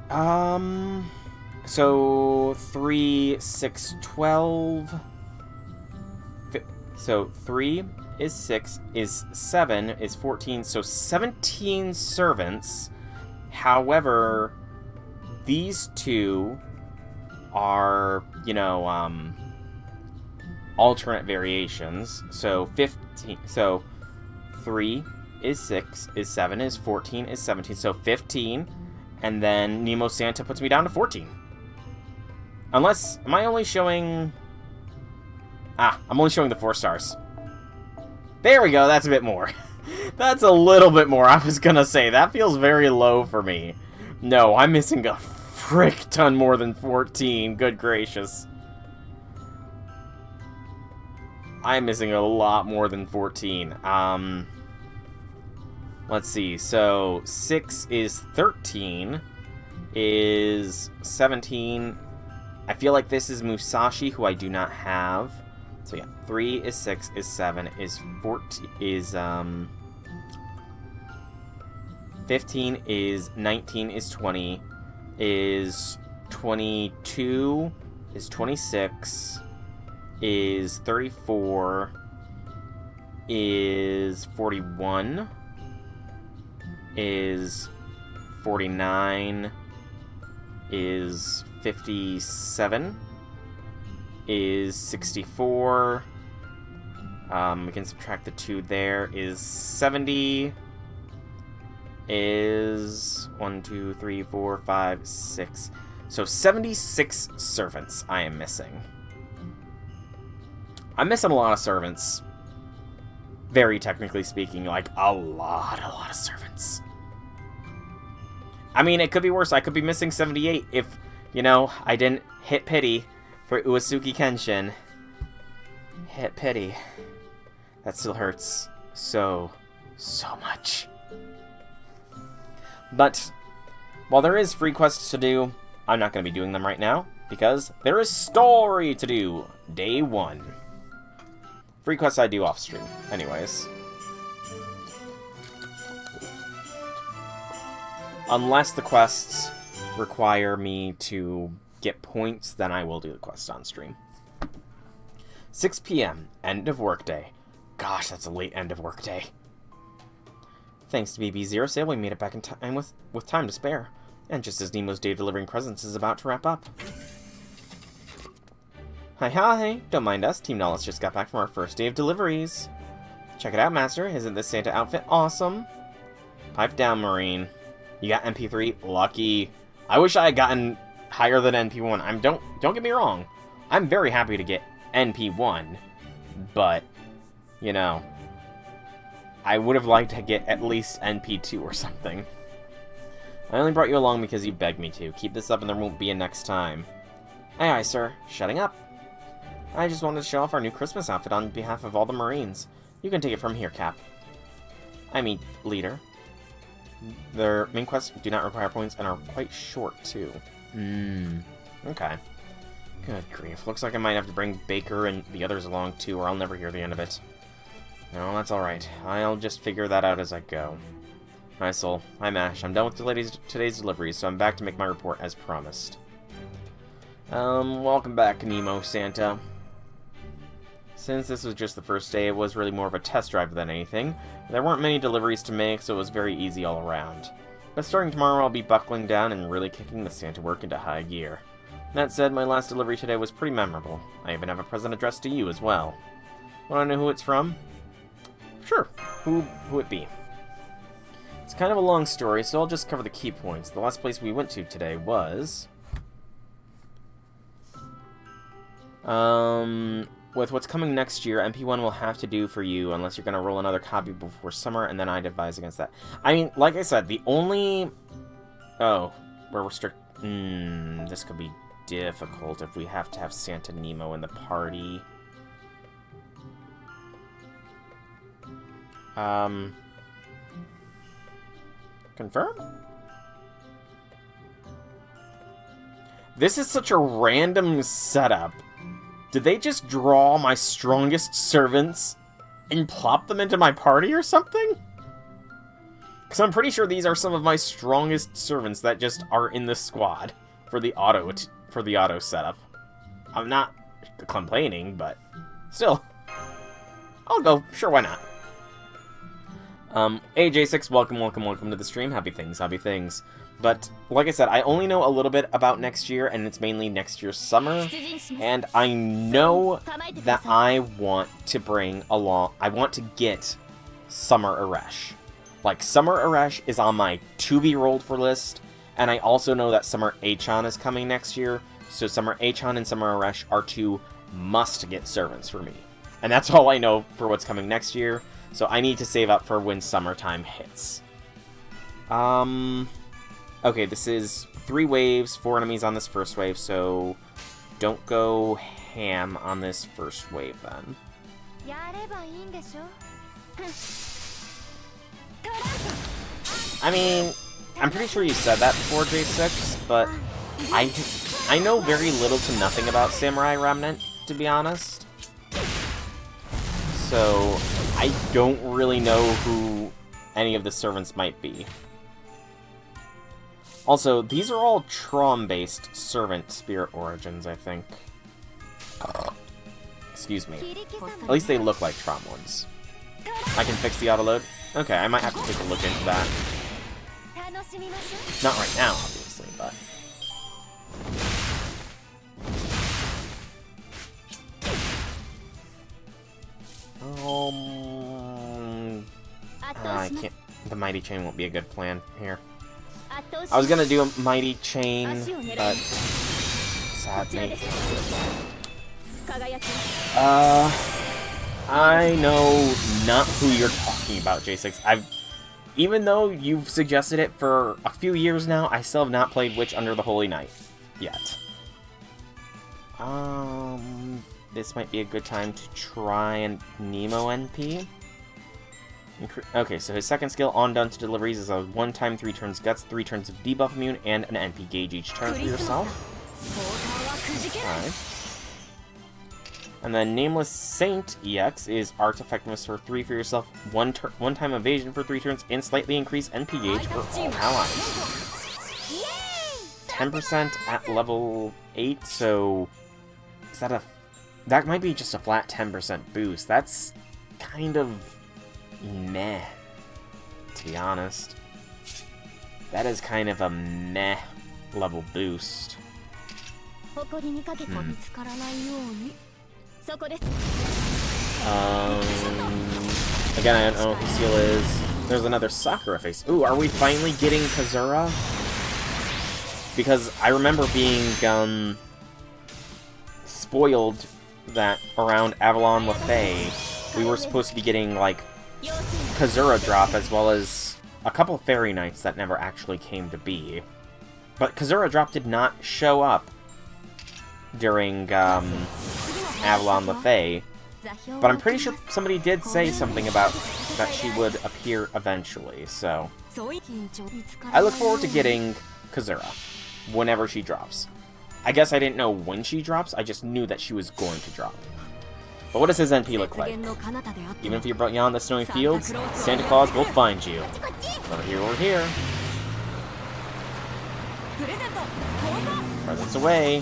so 3, 6, 12... So 3 is 6, is 7, is 14, so 17 servants. However, these two are, you know, alternate variations. So 15, so 3 is 6, is 7, is 14, is 17, so 15, and then Nemo Santa puts me down to 14. Unless, am I only showing... Ah, I'm only showing the 4 stars. There we go, that's a bit more. That's a little bit more. I was gonna say, that feels very low for me. No, I'm missing a frick ton more than 14, good gracious. I'm missing a lot more than 14. Let's see, so 6 is 13, is 17. I feel like this is Musashi, who I do not have. So yeah, 3 is 6, is 7, is 14, is 15, is 19, is 20, is 22, is 26, is 34, is 41, is 49, is 57, is 64, We can subtract the 2 there. Is 70... is 1, 2, 3, 4, 5, 6. So 76 servants I am missing. I'm missing a lot of servants. Very technically speaking, like a lot of servants. I mean, it could be worse. I could be missing 78 if, you know, I didn't hit pity for Uesugi Kenshin. Hit pity. That still hurts so much. But while there is free quests to do, I'm not going to be doing them right now because there is story to do. Day 1. Free quests I do off stream, anyways. Unless the quests require me to get points, then I will do the quest on stream. 6 p.m. End of workday. Gosh, that's a late end of workday. Thanks to BB Zero Sale, we made it back in time with time to spare. And just as Nemo's day of delivering presents is about to wrap up. Hi, don't mind us. Team Nollis just got back from our first day of deliveries. Check it out, Master. Isn't this Santa outfit awesome? Pipe down, Marine. You got MP3? Lucky. I wish I had gotten higher than NP1. Don't get me wrong. I'm very happy to get NP1, but, you know, I would have liked to get at least NP2 or something. I only brought you along because you begged me to. Keep this up and there won't be a next time. Aye, sir. Shutting up. I just wanted to show off our new Christmas outfit on behalf of all the Marines. You can take it from here, Cap. I mean, leader. Their main quests do not require points and are quite short, too. Okay. Good grief. Looks like I might have to bring Baker and the others along, too, or I'll never hear the end of it. No, that's alright. I'll just figure that out as I go. Hi, Soul. I'm Ash. I'm done with today's deliveries, so I'm back to make my report as promised. Welcome back, Nemo Santa. Since this was just the first day, it was really more of a test drive than anything. There weren't many deliveries to make, so it was very easy all around. But starting tomorrow, I'll be buckling down and really kicking the Santa work into high gear. That said, my last delivery today was pretty memorable. I even have a present addressed to you as well. Want to know who it's from? Sure. Who it be? It's kind of a long story, so I'll just cover the key points. The last place we went to today was... with what's coming next year, MP1 will have to do for you unless you're going to roll another copy before summer, and then I'd advise against that. I mean, like I said, the only... Oh, we're this could be difficult if we have to have Santa Nemo in the party. Confirm? This is such a random setup. Did they just draw my strongest servants and plop them into my party or something? Because I'm pretty sure these are some of my strongest servants that just are in the squad for the auto setup. I'm not complaining, but still, I'll go. Sure, why not? AJ6, welcome to the stream. Happy things. But, like I said, I only know a little bit about next year, and it's mainly next year's summer, and I know that I want to bring along... I want to get Summer Aresh. Like, Summer Aresh is on my to-be-rolled-for list, and I also know that Summer Achan is coming next year, so Summer Achan and Summer Aresh are two must-get servants for me. And that's all I know for what's coming next year, so I need to save up for when summertime hits. Okay, this is 3 waves, 4 enemies on this first wave, so don't go ham on this first wave, then. I mean, I'm pretty sure you said that before, J6, but I know very little to nothing about Samurai Remnant, to be honest. So, I don't really know who any of the servants might be. Also, these are all Trom-based servant spirit origins, I think. Excuse me. At least they look like Trom ones. I can fix the autoload? Okay, I might have to take a look into that. Not right now, obviously, but... Mighty Chain won't be a good plan here. I was gonna do a Mighty Chain, but sadly. I know not who you're talking about, J6. Even though you've suggested it for a few years now, I still have not played Witch Under the Holy Night yet. This might be a good time to try and Nemo NP. Okay, so his second skill, On Done to Deliveries, is a 1-time 3 turns Guts, 3 turns of debuff immune, and an NP gauge each turn for yourself. Okay. And then Nameless Saint EX is Arts Effectiveness for 3 for yourself, 1-time evasion for 3 turns, and slightly increased NP gauge for all allies. 10% at level 8, so is that that might be just a flat 10% boost. That's kind of meh, to be honest. That is kind of a meh level boost. Again, I don't know who Seal is. There's another Sakura face. Ooh, are we finally getting Kazura? Because I remember being spoiled that around Avalon Lefay, we were supposed to be getting, like, Kazura drop, as well as a couple of Fairy Knights that never actually came to be. But Kazura drop did not show up during Avalon Lefay. But I'm pretty sure somebody did say something about that she would appear eventually, so I look forward to getting Kazura whenever she drops. I guess I didn't know when she drops, I just knew that she was going to drop. But what does his NP look like? Even if you're beyond the snowy fields, Santa Claus will find you. Over here, over here. Presents away.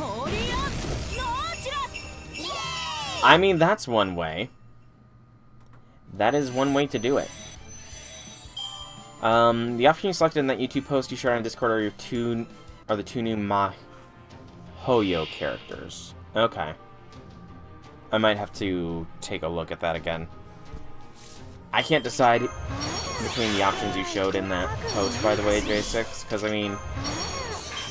I mean, that's one way. That is one way to do it. The option you selected in that YouTube post you shared on Discord are the two new MaHoYo characters. Okay. I might have to take a look at that again. I can't decide between the options you showed in that post, by the way, J6, because, I mean,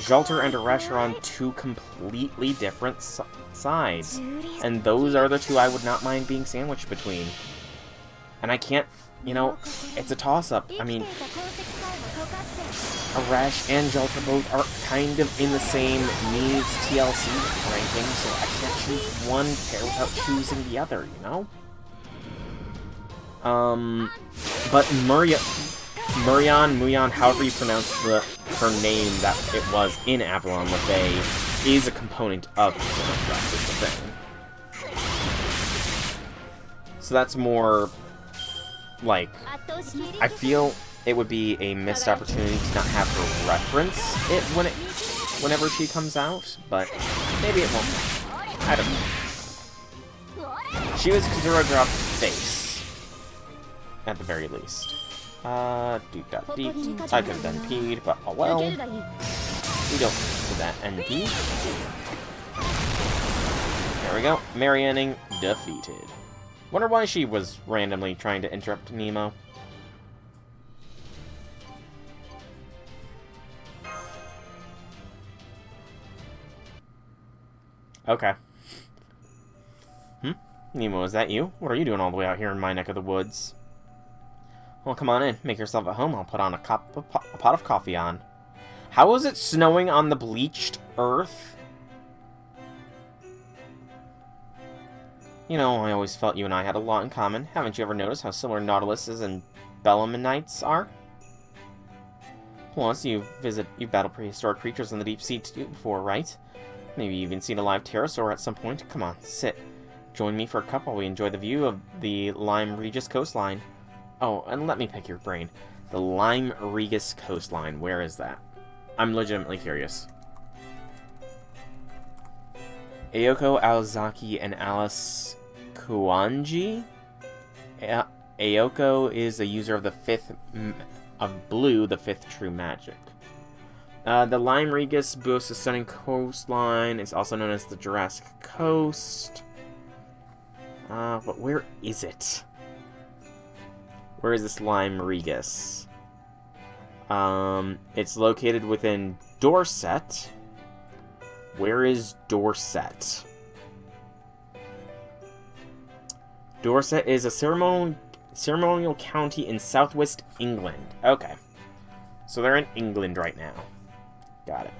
Jolter and Aresh are on 2 completely different sides, and those are the 2 I would not mind being sandwiched between. And I can't, you know, it's a toss-up. I mean, Aresh and Jolter both are kind of in the same needs TLC ranking, so I can't choose one pair without choosing the other, you know? But Muyan, however you pronounce her name that it was in Avalon Lefay, is a component of Kazura, is the thing. So that's more, like, I feel it would be a missed opportunity to not have her reference it whenever she comes out, but maybe it won't. I don't know. She was Kazura dropped face, at the very least. Deep. I could have done P'd, but oh well. We don't need that NP. There we go. Marianning defeated. Wonder why she was randomly trying to interrupt Nemo. Okay. Nemo, is that you? What are you doing all the way out here in my neck of the woods? Well, come on in. Make yourself at home. I'll put on a pot of coffee on. How is it snowing on the bleached earth? You know, I always felt you and I had a lot in common. Haven't you ever noticed how similar Nautiluses and Belemnites are? Plus, you've battled prehistoric creatures in the deep sea before, right? Maybe you've even seen a live pterosaur at some point. Come on, sit. Join me for a cup while we enjoy the view of the Lyme Regis coastline. Oh, and let me pick your brain. The Lyme Regis coastline, where is that? I'm legitimately curious. Ayoko Aozaki and Alice Kuanji? Ayoko is a user of the 5th of blue, the 5th true magic. The Lyme Regis boasts a stunning coastline. It's also known as the Jurassic Coast. But where is it? Where is this Lyme Regis? It's located within Dorset. Where is Dorset? Dorset is a ceremonial county in southwest England. Okay. So they're in England right now. Got it.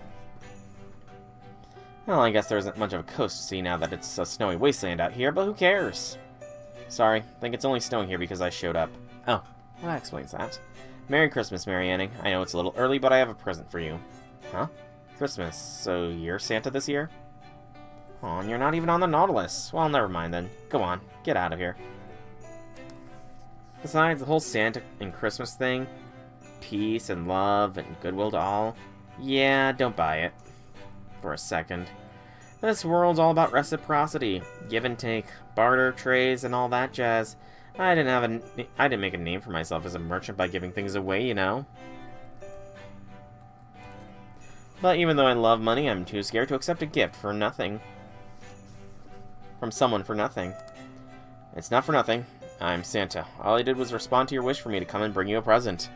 Well, I guess there isn't much of a coast to see now that it's a snowy wasteland out here, but who cares? Sorry, I think it's only snowing here because I showed up. Oh, well, that explains that. Merry Christmas, Mary Anning. I know it's a little early, but I have a present for you. Huh? Christmas. So you're Santa this year? Oh, and you're not even on the Nautilus. Well, never mind then. Go on, get out of here. Besides, the whole Santa and Christmas thing, peace and love and goodwill to all, yeah, don't buy it. For a second. This world's all about reciprocity, give and take, barter, trades, and all that jazz. I didn't make a name for myself as a merchant by giving things away, you know. But even though I love money, I'm too scared to accept a gift for nothing. From someone for nothing. It's not for nothing. I'm Santa. All I did was respond to your wish for me to come and bring you a present.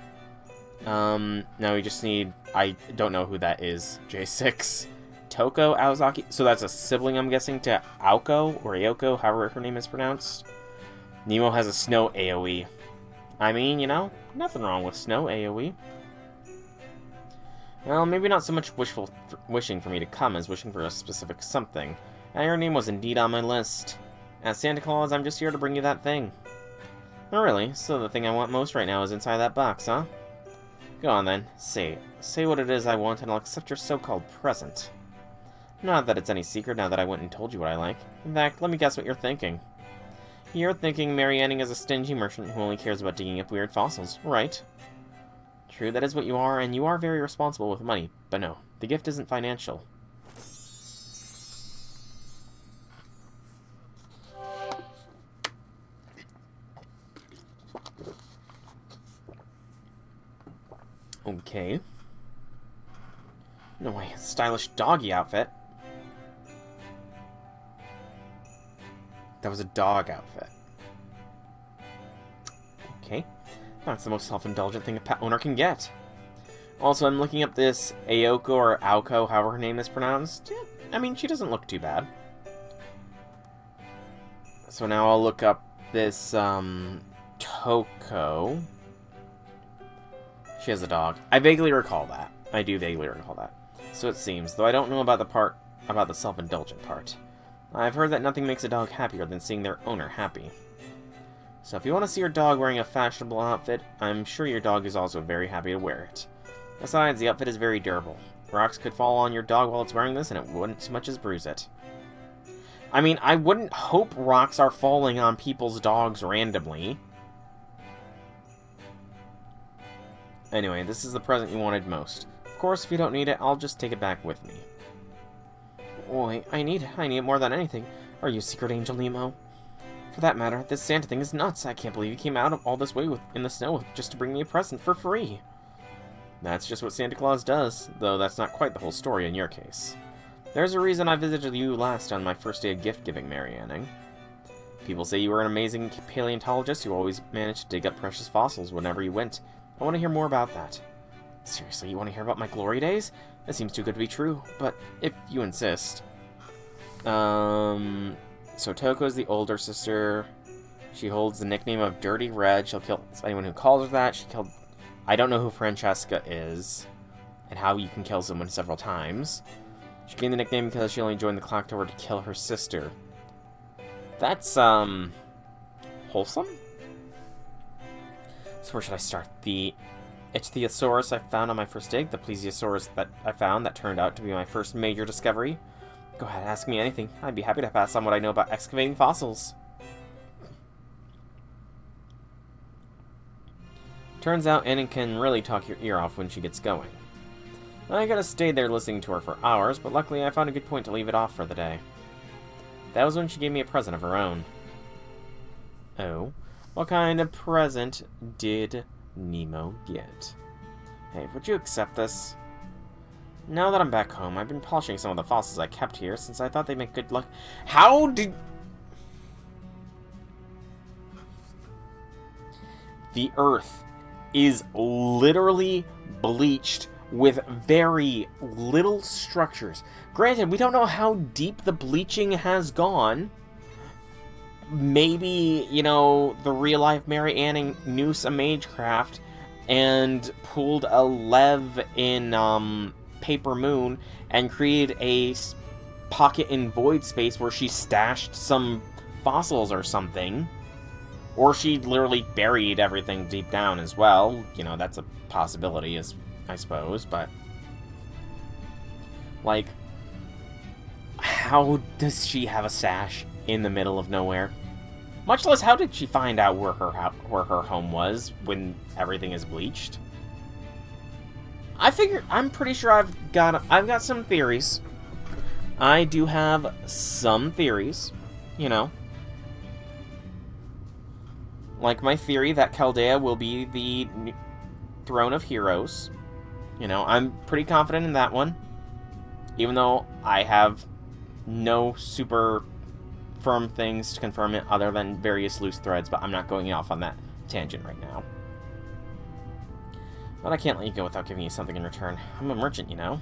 No, you just need... I don't know who that is. J6. Toko Aozaki? So that's a sibling, I'm guessing, to Aoko, or Aoko, however her name is pronounced. Nemo has a snow AoE. I mean, you know, nothing wrong with snow AoE. Well, maybe not so much wishing for me to come as wishing for a specific something. And your name was indeed on my list. As Santa Claus, I'm just here to bring you that thing. Oh, really? So the thing I want most right now is inside that box, huh? Go on then, say it. Say what it is I want and I'll accept your so-called present. Not that it's any secret now that I went and told you what I like. In fact, let me guess what you're thinking. You're thinking Mary Anning is a stingy merchant who only cares about digging up weird fossils, right? True, that is what you are, and you are very responsible with money. But no, the gift isn't financial. Okay. No way, stylish doggy outfit. That was a dog outfit. Okay. That's the most self-indulgent thing a pet owner can get. Also, I'm looking up this Aoko or Aoko, however her name is pronounced. Yeah, I mean, she doesn't look too bad. So now I'll look up this, Toko. She has a dog. I vaguely recall that. I do vaguely recall that. So it seems, though I don't know about the part about the self-indulgent part. I've heard that nothing makes a dog happier than seeing their owner happy. So if you want to see your dog wearing a fashionable outfit, I'm sure your dog is also very happy to wear it. Besides, the outfit is very durable. Rocks could fall on your dog while it's wearing this, and it wouldn't so much as bruise it. I mean, I wouldn't hope rocks are falling on people's dogs randomly. Anyway, this is the present you wanted most. Of course, if you don't need it, I'll just take it back with me. Boy, I need it more than anything. Are you a secret angel, Nemo? For that matter, this Santa thing is nuts. I can't believe you came out of all this way in the snow just to bring me a present for free. That's just what Santa Claus does, though that's not quite the whole story in your case. There's a reason I visited you last on my first day of gift-giving, Mary Anning. People say you were an amazing paleontologist who always managed to dig up precious fossils whenever you went. I want to hear more about that. Seriously, you want to hear about my glory days? That seems too good to be true, but if you insist. So Toko's the older sister. She holds the nickname of Dirty Red. She'll kill anyone who calls her that. She killed... I don't know who Francesca is, and how you can kill someone several times. She gained the nickname because she only joined the clock tower to kill her sister. That's, wholesome? So where should I start? The Ichthyosaurus I found on my first dig, the Plesiosaurus that I found that turned out to be my first major discovery. Go ahead, ask me anything. I'd be happy to pass on what I know about excavating fossils. Turns out Annie can really talk your ear off when she gets going. I gotta stay there listening to her for hours, but luckily I found a good point to leave it off for the day. That was when she gave me a present of her own. Oh, what kind of present did Nemo get? Hey, would you accept this? Now that I'm back home, I've been polishing some of the fossils I kept here since I thought they'd make good luck. How did... The Earth is literally bleached with very little structures. Granted, we don't know how deep the bleaching has gone. Maybe, you know, the real-life Mary Anning knew some magecraft and pulled a Lev in Paper Moon and created a pocket in void space where she stashed some fossils or something. Or she literally buried everything deep down as well. You know, that's a possibility, I suppose, but... like, how does she have a stash in the middle of nowhere? Much less, how did she find out where her home was when everything is bleached? I'm pretty sure I've got some theories. I do have some theories, you know. Like my theory that Chaldea will be the Throne of Heroes. You know, I'm pretty confident in that one. Even though I have no super firm things to confirm it other than various loose threads, but I'm not going off on that tangent right now. But I can't let you go without giving you something in return. I'm a merchant, you know.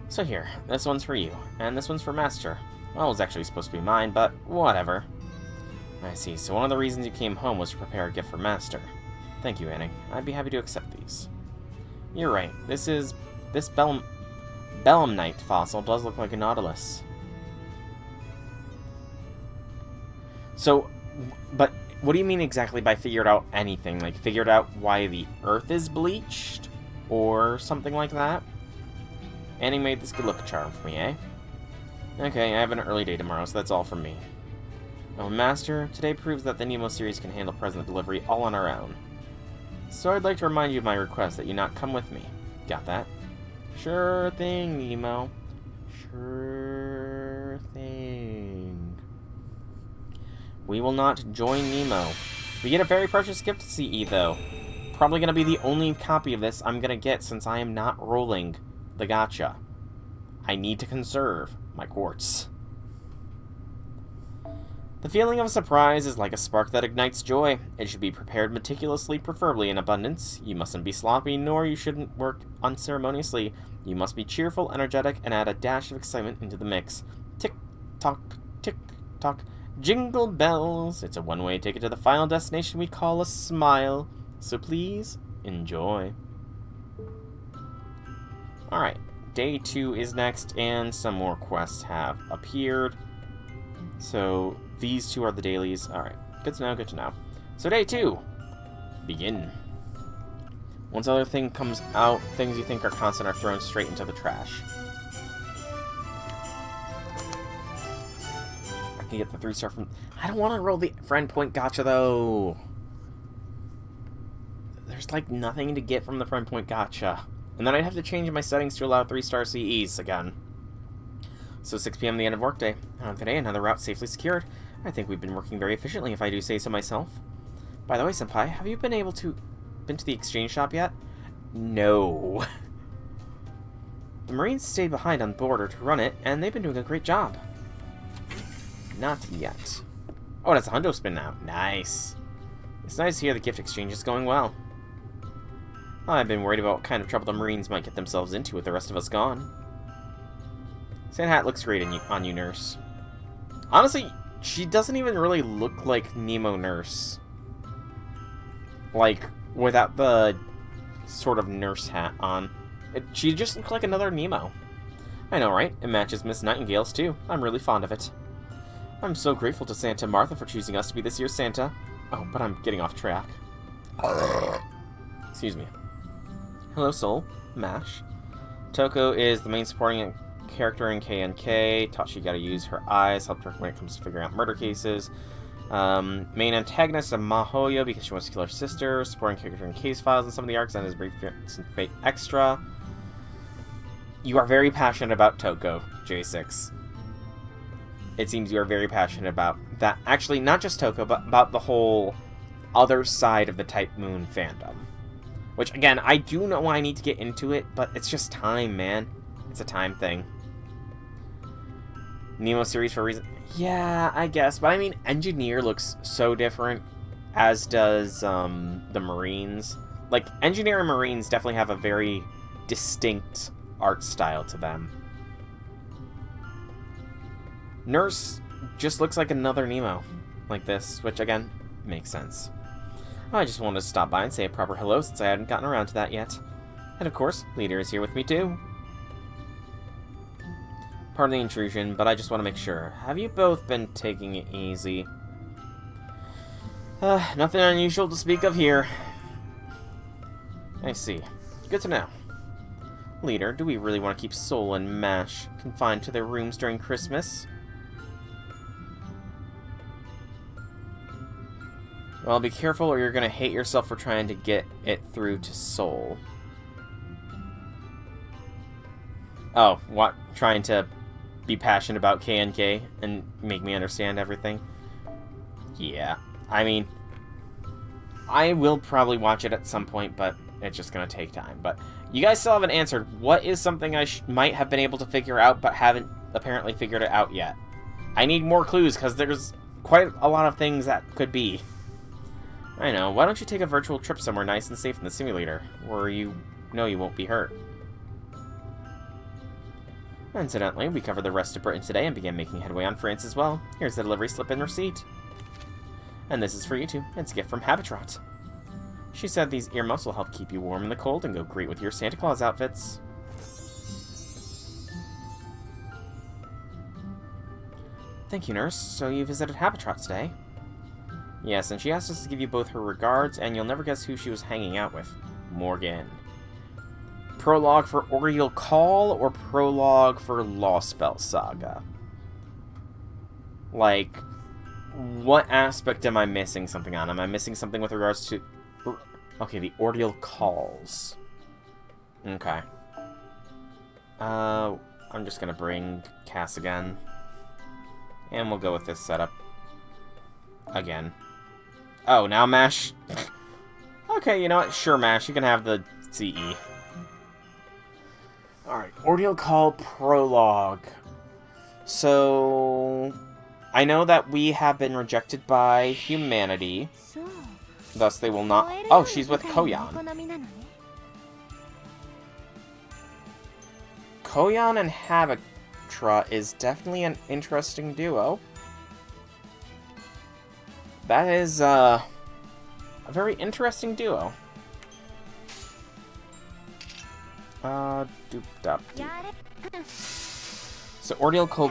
So here, this one's for you, and this one's for Master. Well, it was actually supposed to be mine, but whatever. I see, so one of the reasons you came home was to prepare a gift for Master. Thank you, Anning. I'd be happy to accept these. You're right, this Belemnite fossil does look like a nautilus. So, but what do you mean exactly by figured out anything? Like, figured out why the Earth is bleached? Or something like that? Annie made this good luck charm for me, eh? Okay, I have an early day tomorrow, so that's all from me. Oh, Master, today proves that the Nemo series can handle present delivery all on our own. So I'd like to remind you of my request that you not come with me. Got that? Sure thing, Nemo. Sure thing. We will not join Nemo. We get a very precious gift to CE, though. Probably going to be the only copy of this I'm going to get since I am not rolling the gacha. I need to conserve my quartz. The feeling of surprise is like a spark that ignites joy. It should be prepared meticulously, preferably in abundance. You mustn't be sloppy, nor you shouldn't work unceremoniously. You must be cheerful, energetic, and add a dash of excitement into the mix. Tick-tock, tick-tock, jingle bells. It's a one-way ticket to the final destination we call a smile. So please, enjoy. Alright, day 2 is next, and some more quests have appeared. So, these two are the dailies. Alright, good to know, good to know. So day 2, begin. Once other thing comes out, things you think are constant are thrown straight into the trash. I can get the 3-star from... I don't want to roll the friend point gacha, though. There's, like, nothing to get from the friend point gacha. And then I'd have to change my settings to allow 3-star CEs again. So 6 p.m. the end of workday. Today, another route safely secured. I think we've been working very efficiently, if I do say so myself. By the way, Senpai, have you been to the exchange shop yet? No. The Marines stayed behind on border to run it, and they've been doing a great job. Not yet. Oh, that's a hundo spin now. Nice. It's nice to hear the gift exchange is going well. I've been worried about what kind of trouble the Marines might get themselves into with the rest of us gone. Sand hat looks great on you, Nurse. Honestly, she doesn't even really look like Nemo Nurse. Like, without the sort of nurse hat on. She just looks like another Nemo. I know, right? It matches Miss Nightingale's, too. I'm really fond of it. I'm so grateful to Santa and Martha for choosing us to be this year's Santa. Oh, but I'm getting off track. Excuse me. Hello, Soul. Mash. Toko is the main supporting character in KNK. Taught she gotta use her eyes. Helped her when it comes to figuring out murder cases. Main antagonist of Mahoyo because she wants to kill her sister. Supporting character in Case Files in some of the arcs and his brief Fate Extra. You are very passionate about Toko, J6. It seems you are very passionate about that. Actually, not just Toko, but about the whole other side of the Type Moon fandom. Which, again, I do know I need to get into it, but it's just time, man. It's a time thing. Nemo series for a reason. Yeah, I guess. But I mean, Engineer looks so different as does the Marines. Like, Engineer and Marines definitely have a very distinct art style to them. Nurse just looks like another Nemo, like this, which, again, makes sense. I just wanted to stop by and say a proper hello since I hadn't gotten around to that yet. And of course, Leader is here with me too. Pardon the intrusion, but I just want to make sure. Have you both been taking it easy? Nothing unusual to speak of here. I see. Good to know. Leader, do we really want to keep Soul and Mash confined to their rooms during Christmas? Well, be careful or you're going to hate yourself for trying to get it through to Soul. Oh, what? Trying to be passionate about KNK and make me understand everything? Yeah. I mean, I will probably watch it at some point, but it's just going to take time. But you guys still haven't answered. What is something I might have been able to figure out, but haven't apparently figured it out yet? I need more clues, because there's quite a lot of things that could be. I know. Why don't you take a virtual trip somewhere nice and safe in the simulator, where you know you won't be hurt? Incidentally, we covered the rest of Britain today and began making headway on France as well. Here's the delivery slip and receipt. And this is for you two. It's a gift from Habitrot. She said these earmuffs will help keep you warm in the cold and go great with your Santa Claus outfits. Thank you, Nurse. So you visited Habitrot today? Yes, and she asked us to give you both her regards, and you'll never guess who she was hanging out with. Morgan. Prologue for Oriel Call or prologue for Lost Spell Saga? Like, what aspect am I missing something on? Am I missing something with regards to... Okay, the Oriel Calls. Okay. I'm just gonna bring Cass again. And we'll go with this setup. Again. Oh, now Mash... Okay, you know what? Sure, Mash, you can have the CE. Alright, Ordeal Call Prologue. So... I know that we have been rejected by humanity. Thus, they will not... Oh, she's with Koyan. Koyan and Habitra is definitely an interesting duo. That is, a very interesting duo. Doop-dop. So, Ordeal Call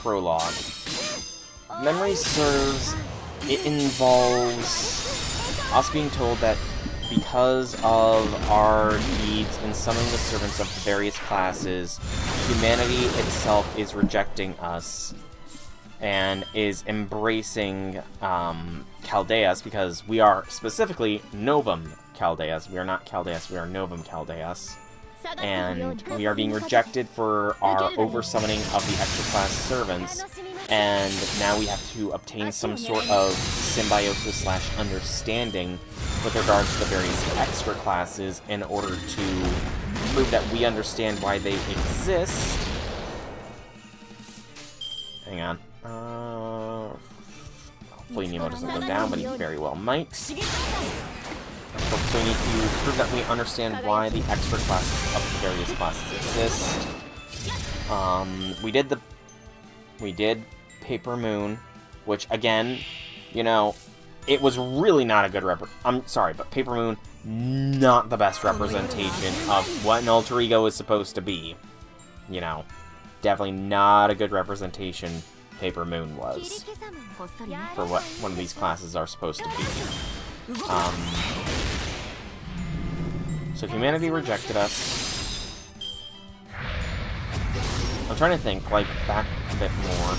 Prologue. Memory serves, it involves us being told that because of our deeds in summoning the servants of the various classes, humanity itself is rejecting us and is embracing Chaldeas, because we are specifically Novum Chaldeas. We are not Chaldeas, we are Novum Chaldeas. And we are being rejected for our over-summoning of the extra-class servants, and now we have to obtain some sort of symbiosis/understanding with regards to the various extra classes in order to prove that we understand why they exist. Hang on. Hopefully Nemo doesn't go down, but he very well might. Hopefully we need to prove that we understand why the extra classes of the various classes exist. We did Paper Moon, which again, you know, it was really not a good I'm sorry, but Paper Moon, not the best representation of what an alter ego is supposed to be. You know, definitely not a good representation Paper Moon was for what one of these classes are supposed to be. So humanity rejected us. I'm trying to think, like, back a bit more.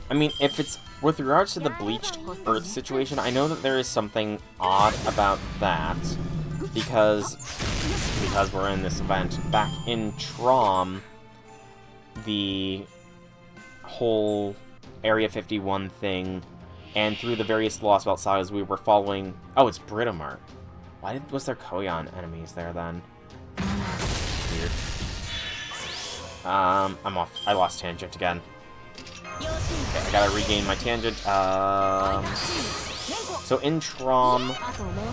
I mean, if it's with regards to the bleached earth situation, I know that there is something odd about that, because we're in this event. Back in Trom, the whole Area 51 thing, and through the various Lost Belt sagas, we were following... Oh, it's Britomart. Why was there Koyan enemies there, then? Weird. I'm off. I lost tangent again. Okay, I gotta regain my tangent. So in Trom,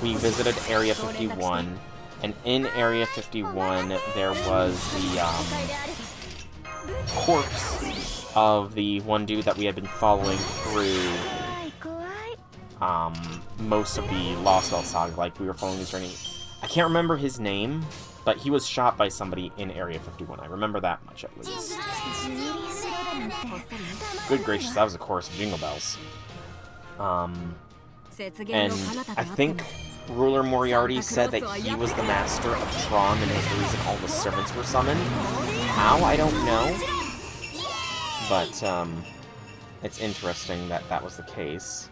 we visited Area 51, and in Area 51, there was the, corpse of the one dude that we had been following through, most of the Lost Belt saga. Like, we were following his journey. I can't remember his name, but he was shot by somebody in Area 51. I remember that much, at least. Good gracious, that was a chorus of Jingle Bells. And I think Ruler Moriarty said that he was the master of Tron and was the reason all the servants were summoned. How? I don't know. But, it's interesting that that was the case.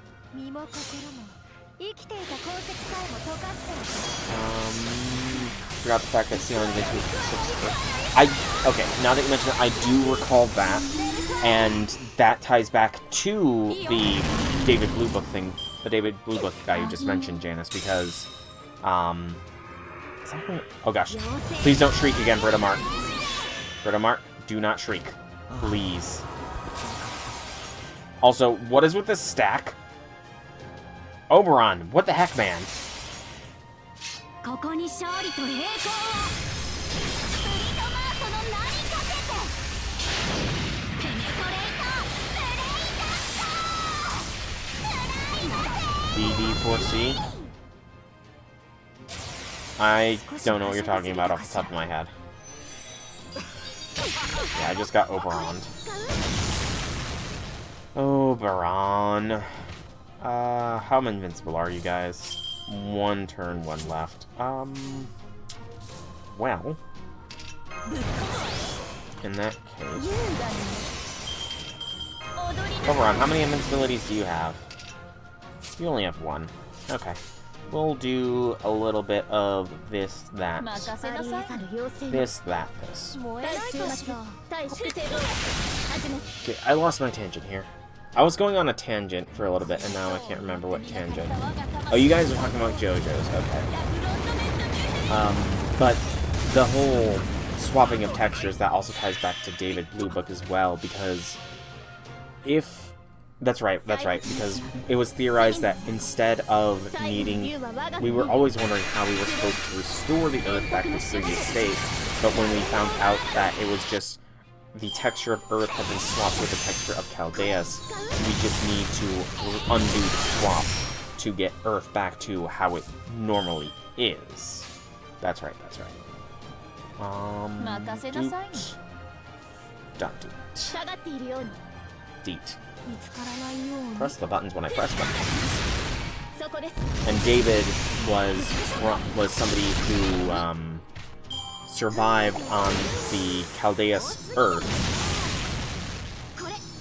Forgot the fact that Ceiling Vinci was okay, now that you mention it, I do recall that, and that ties back to the David Blue Book thing, the David Blue Book guy you just mentioned, Janice, because, oh gosh, please don't shriek again, Britomart. Britomart, do not shriek, please. Also, what is with this stack? Oberon, what the heck, man? DD4C? I don't know what you're talking about off the top of my head. Yeah, I just got Oberon. Oberon. How invincible are you guys? One turn, one left. Well, in that case... Oberon, how many invincibilities do you have? You only have one. Okay. We'll do a little bit of this, that. This, that, this. Okay, I lost my tangent here. I was going on a tangent for a little bit, and now I can't remember what tangent. Oh, you guys are talking about JoJo's, okay. But the whole swapping of textures, that also ties back to David Blue Book as well, because if... That's right, because it was theorized that instead of needing... We were always wondering how we were supposed to restore the Earth back to its previous state, but when we found out that it was just the texture of Earth had been swapped with the texture of Chaldeus, we just need to undo the swap to get Earth back to how it normally is. That's right, that's right. Deet. Press the buttons when I press them. And David was somebody who survived on the Chaldeus Earth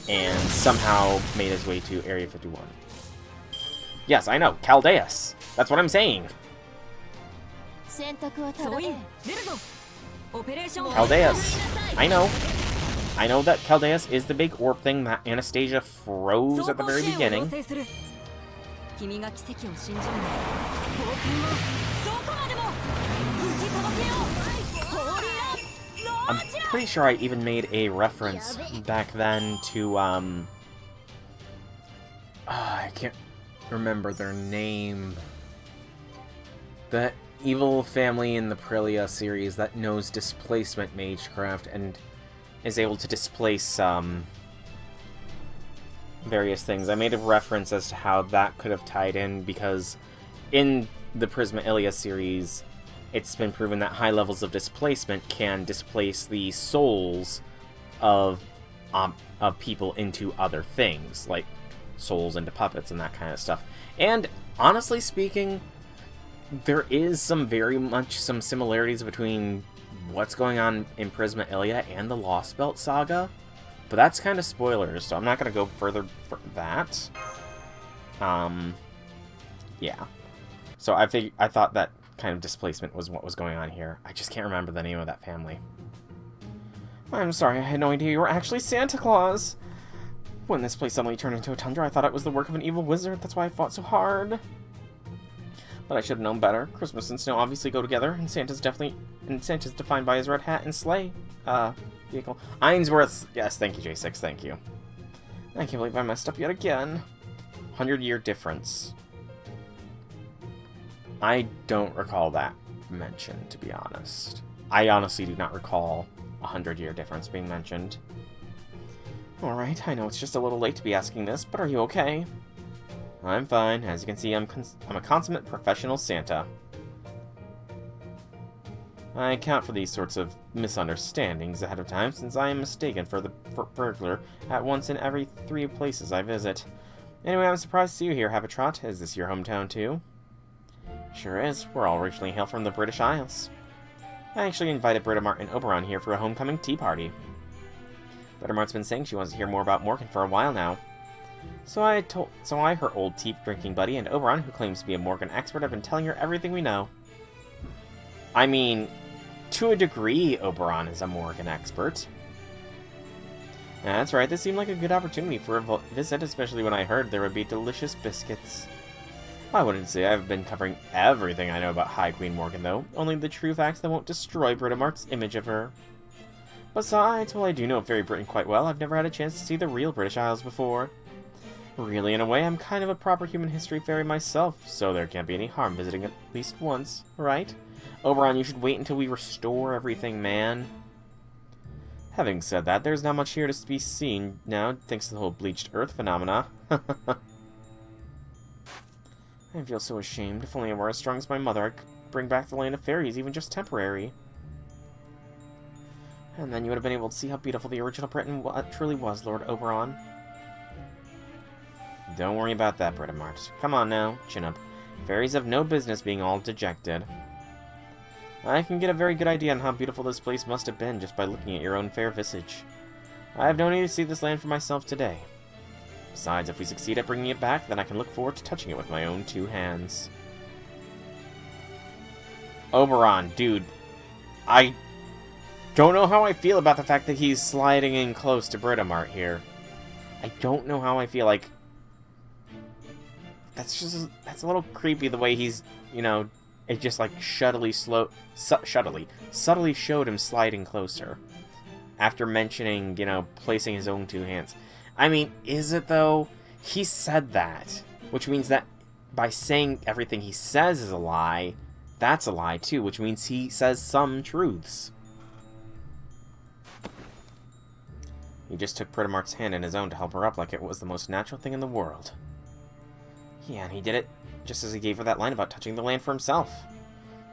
and somehow made his way to Area 51. Yes, I know, Chaldeus. That's what I'm saying. Chaldeus. I know. I know that Chaldeus is the big orb thing that Anastasia froze at the very beginning. I'm pretty sure I even made a reference back then to, I can't remember their name. That evil family in the Prelia series that knows displacement magecraft and is able to displace various things. I made a reference as to how that could have tied in, because in the Prisma Ilia series, it's been proven that high levels of displacement can displace the souls of people into other things, like souls into puppets and that kind of stuff. And honestly speaking, there is very much some similarities between what's going on in Prisma Ilia and the Lost Belt saga, but that's kind of spoilers, so I'm not going to go further for that. Yeah. So I thought that kind of displacement was what was going on here. I just can't remember the name of that family. I'm sorry, I had no idea you were actually Santa Claus. When this place suddenly turned into a tundra, I thought it was the work of an evil wizard. That's why I fought so hard. But I should have known better. Christmas and snow obviously go together, and Santa's defined by his red hat and sleigh vehicle. Ainsworth, yes, thank you, J6, thank you. I can't believe I messed up yet again. 100-year difference. I don't recall that mentioned, to be honest. I honestly do not recall a 100-year difference being mentioned. Alright, I know it's just a little late to be asking this, but are you okay? I'm fine. As you can see, I'm a consummate professional Santa. I account for these sorts of misunderstandings ahead of time, since I am mistaken for the burglar at once in every 3 places I visit. Anyway, I'm surprised to see you here, Habitrot. Is this your hometown, too? Sure is. We're all originally hail from the British Isles. I actually invited Britomart and Oberon here for a homecoming tea party. Britomart's been saying she wants to hear more about Morgan for a while now. So I, her old tea-drinking buddy, and Oberon, who claims to be a Morgan expert, have been telling her everything we know. I mean, to a degree, Oberon is a Morgan expert. That's right, this seemed like a good opportunity for a visit, especially when I heard there would be delicious biscuits. I wouldn't say I've been covering everything I know about High Queen Morgan, though, only the true facts that won't destroy Britomart's image of her. Besides, while I do know Fairy Britain quite well, I've never had a chance to see the real British Isles before. Really, in a way, I'm kind of a proper human history fairy myself, so there can't be any harm visiting at least once, right? Oberon, you should wait until we restore everything, man. Having said that, there's not much here to be seen now, thanks to the whole bleached earth phenomena. I feel so ashamed. If only I were as strong as my mother, I could bring back the land of fairies, even just temporary. And then you would have been able to see how beautiful the original Britain truly was, Lord Oberon. Don't worry about that, Britomart. Come on now, chin up. Fairies have no business being all dejected. I can get a very good idea on how beautiful this place must have been just by looking at your own fair visage. I have no need to see this land for myself today. Besides, if we succeed at bringing it back, then I can look forward to touching it with my own 2 hands. Oberon, dude. I don't know how I feel about the fact that he's sliding in close to Britomart here. I don't know how I feel. Like, that's a little creepy the way he's, you know, it just like subtly showed him sliding closer. After mentioning, you know, placing his own 2 hands. I mean, is it though? He said that, which means that by saying everything he says is a lie, that's a lie too, which means he says some truths. He just took Britomart's hand in his own to help her up like it was the most natural thing in the world. Yeah, and he did it just as he gave her that line about touching the land for himself.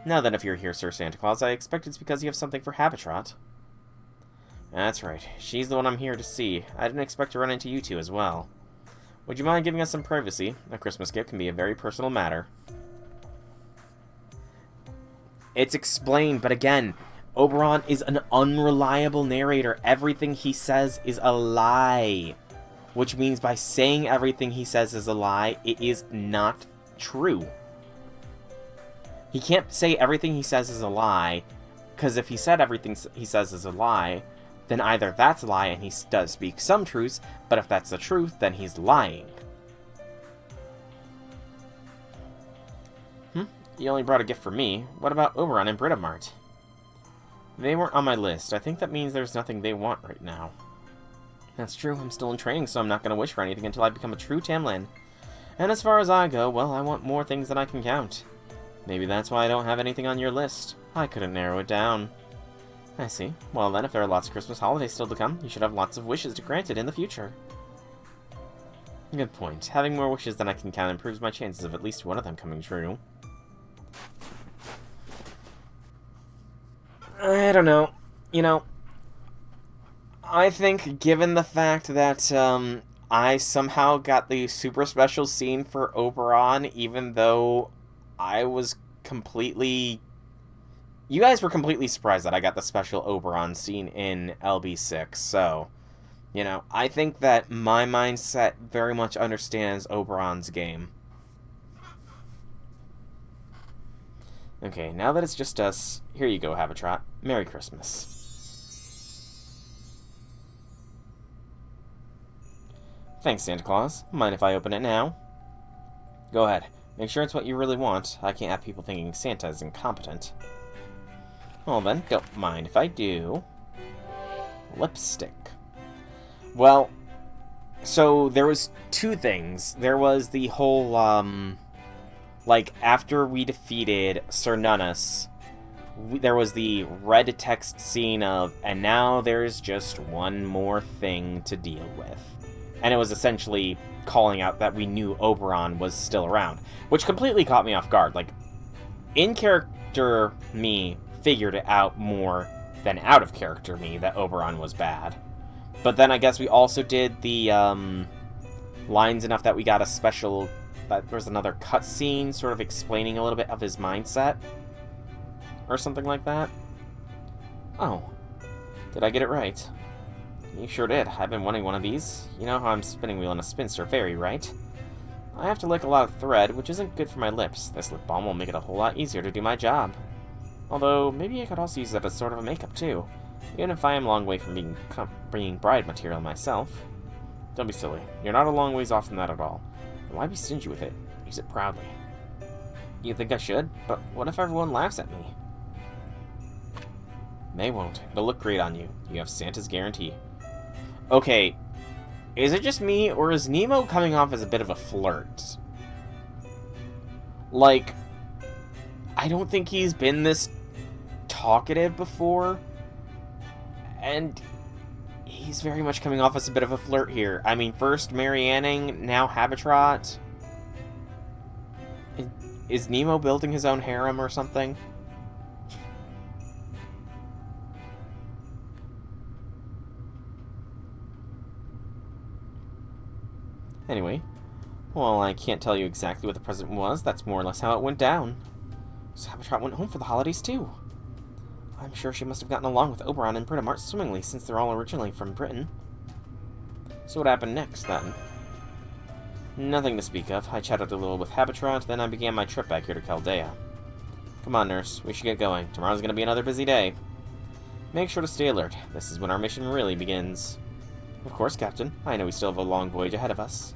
Now then, if you're here, Sir Santa Claus, I expect it's because you have something for Habitrot. That's right. She's the one I'm here to see. I didn't expect to run into you two as well. Would you mind giving us some privacy? A Christmas gift can be a very personal matter. It's explained, but again, Oberon is an unreliable narrator. Everything he says is a lie. Which means by saying everything he says is a lie, it is not true. He can't say everything he says is a lie, because if he said everything he says is a lie, then either that's a lie and he does speak some truths, but if that's the truth, then he's lying. You only brought a gift for me. What about Oberon and Britomart? They weren't on my list. I think that means there's nothing they want right now. That's true. I'm still in training, so I'm not going to wish for anything until I become a true Tamlin. And as far as I go, well, I want more things than I can count. Maybe that's why I don't have anything on your list. I couldn't narrow it down. I see. Well then, if there are lots of Christmas holidays still to come, you should have lots of wishes to grant it in the future. Good point. Having more wishes than I can count improves my chances of at least one of them coming true. I don't know. You know, I think given the fact that I somehow got the super special scene for Oberon, even though I was completely... You guys were completely surprised that I got the special Oberon scene in LB6, so... You know, I think that my mindset very much understands Oberon's game. Okay, now that it's just us, here you go, Habitrot. Merry Christmas. Thanks, Santa Claus. Mind if I open it now? Go ahead. Make sure it's what you really want. I can't have people thinking Santa is incompetent. Well then, don't mind if I do. Lipstick. Well, So, there was two things. There was the whole, like, after we defeated Sir Nunus, there was the red text scene of, and now there's just one more thing to deal with. And it was essentially calling out that we knew Oberon was still around, which completely caught me off guard. Like, in-character me figured it out more than out-of-character me that Oberon was bad. But then I guess we also did the lines enough that we got a special... There was another cutscene sort of explaining a little bit of his mindset. Or something like that. Oh. Did I get it right? You sure did. I've been wanting one of these. You know how I'm spinning wheel in a spinster fairy, right? I have to lick a lot of thread, which isn't good for my lips. This lip balm will make it a whole lot easier to do my job. Although, maybe I could also use it as sort of a makeup, too. Even if I am a long way from being bride material myself. Don't be silly. You're not a long ways off from that at all. Why be stingy with it? Use it proudly. You think I should? But what if everyone laughs at me? They won't. It'll look great on you. You have Santa's guarantee. Okay, is it just me, or is Nemo coming off as a bit of a flirt? Like, I don't think he's been this talkative before, and he's very much coming off as a bit of a flirt here. I mean, first Marianning, now Habitrot. Is Nemo building his own harem or something? Anyway, well, I can't tell you exactly what the present was. That's more or less how it went down. So Habitrot went home for the holidays, too. I'm sure she must have gotten along with Oberon and Britomart swimmingly, since they're all originally from Britain. So what happened next, then? Nothing to speak of. I chatted a little with Habitrot, then I began my trip back here to Chaldea. Come on, nurse. We should get going. Tomorrow's going to be another busy day. Make sure to stay alert. This is when our mission really begins. Of course, Captain. I know we still have a long voyage ahead of us.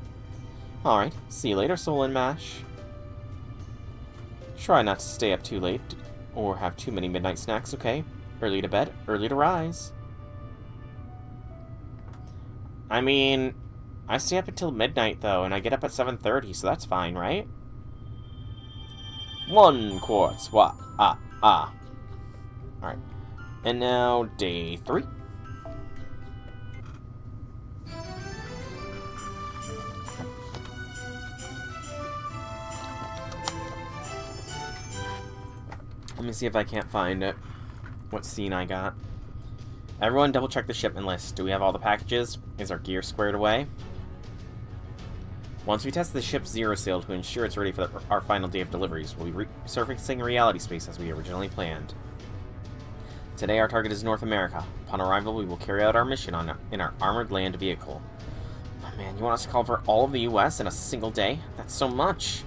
Alright, see you later, Soul and Mash. Try not to stay up too late, or have too many midnight snacks, okay? Early to bed, early to rise. I mean, I stay up until midnight, though, and I get up at 7:30, so that's fine, right? 1 quartz, what? Alright. And now, day 3. Let me see if I can't find it. What scene I got. Everyone double check the shipment list. Do we have all the packages? Is our gear squared away? Once we test the ship's zero sail to ensure it's ready for our final day of deliveries, we'll be surfacing reality space as we originally planned. Today our target is North America. Upon arrival, we will carry out our mission in our armored land vehicle. Oh man, you want us to cover all of the US in a single day? That's so much!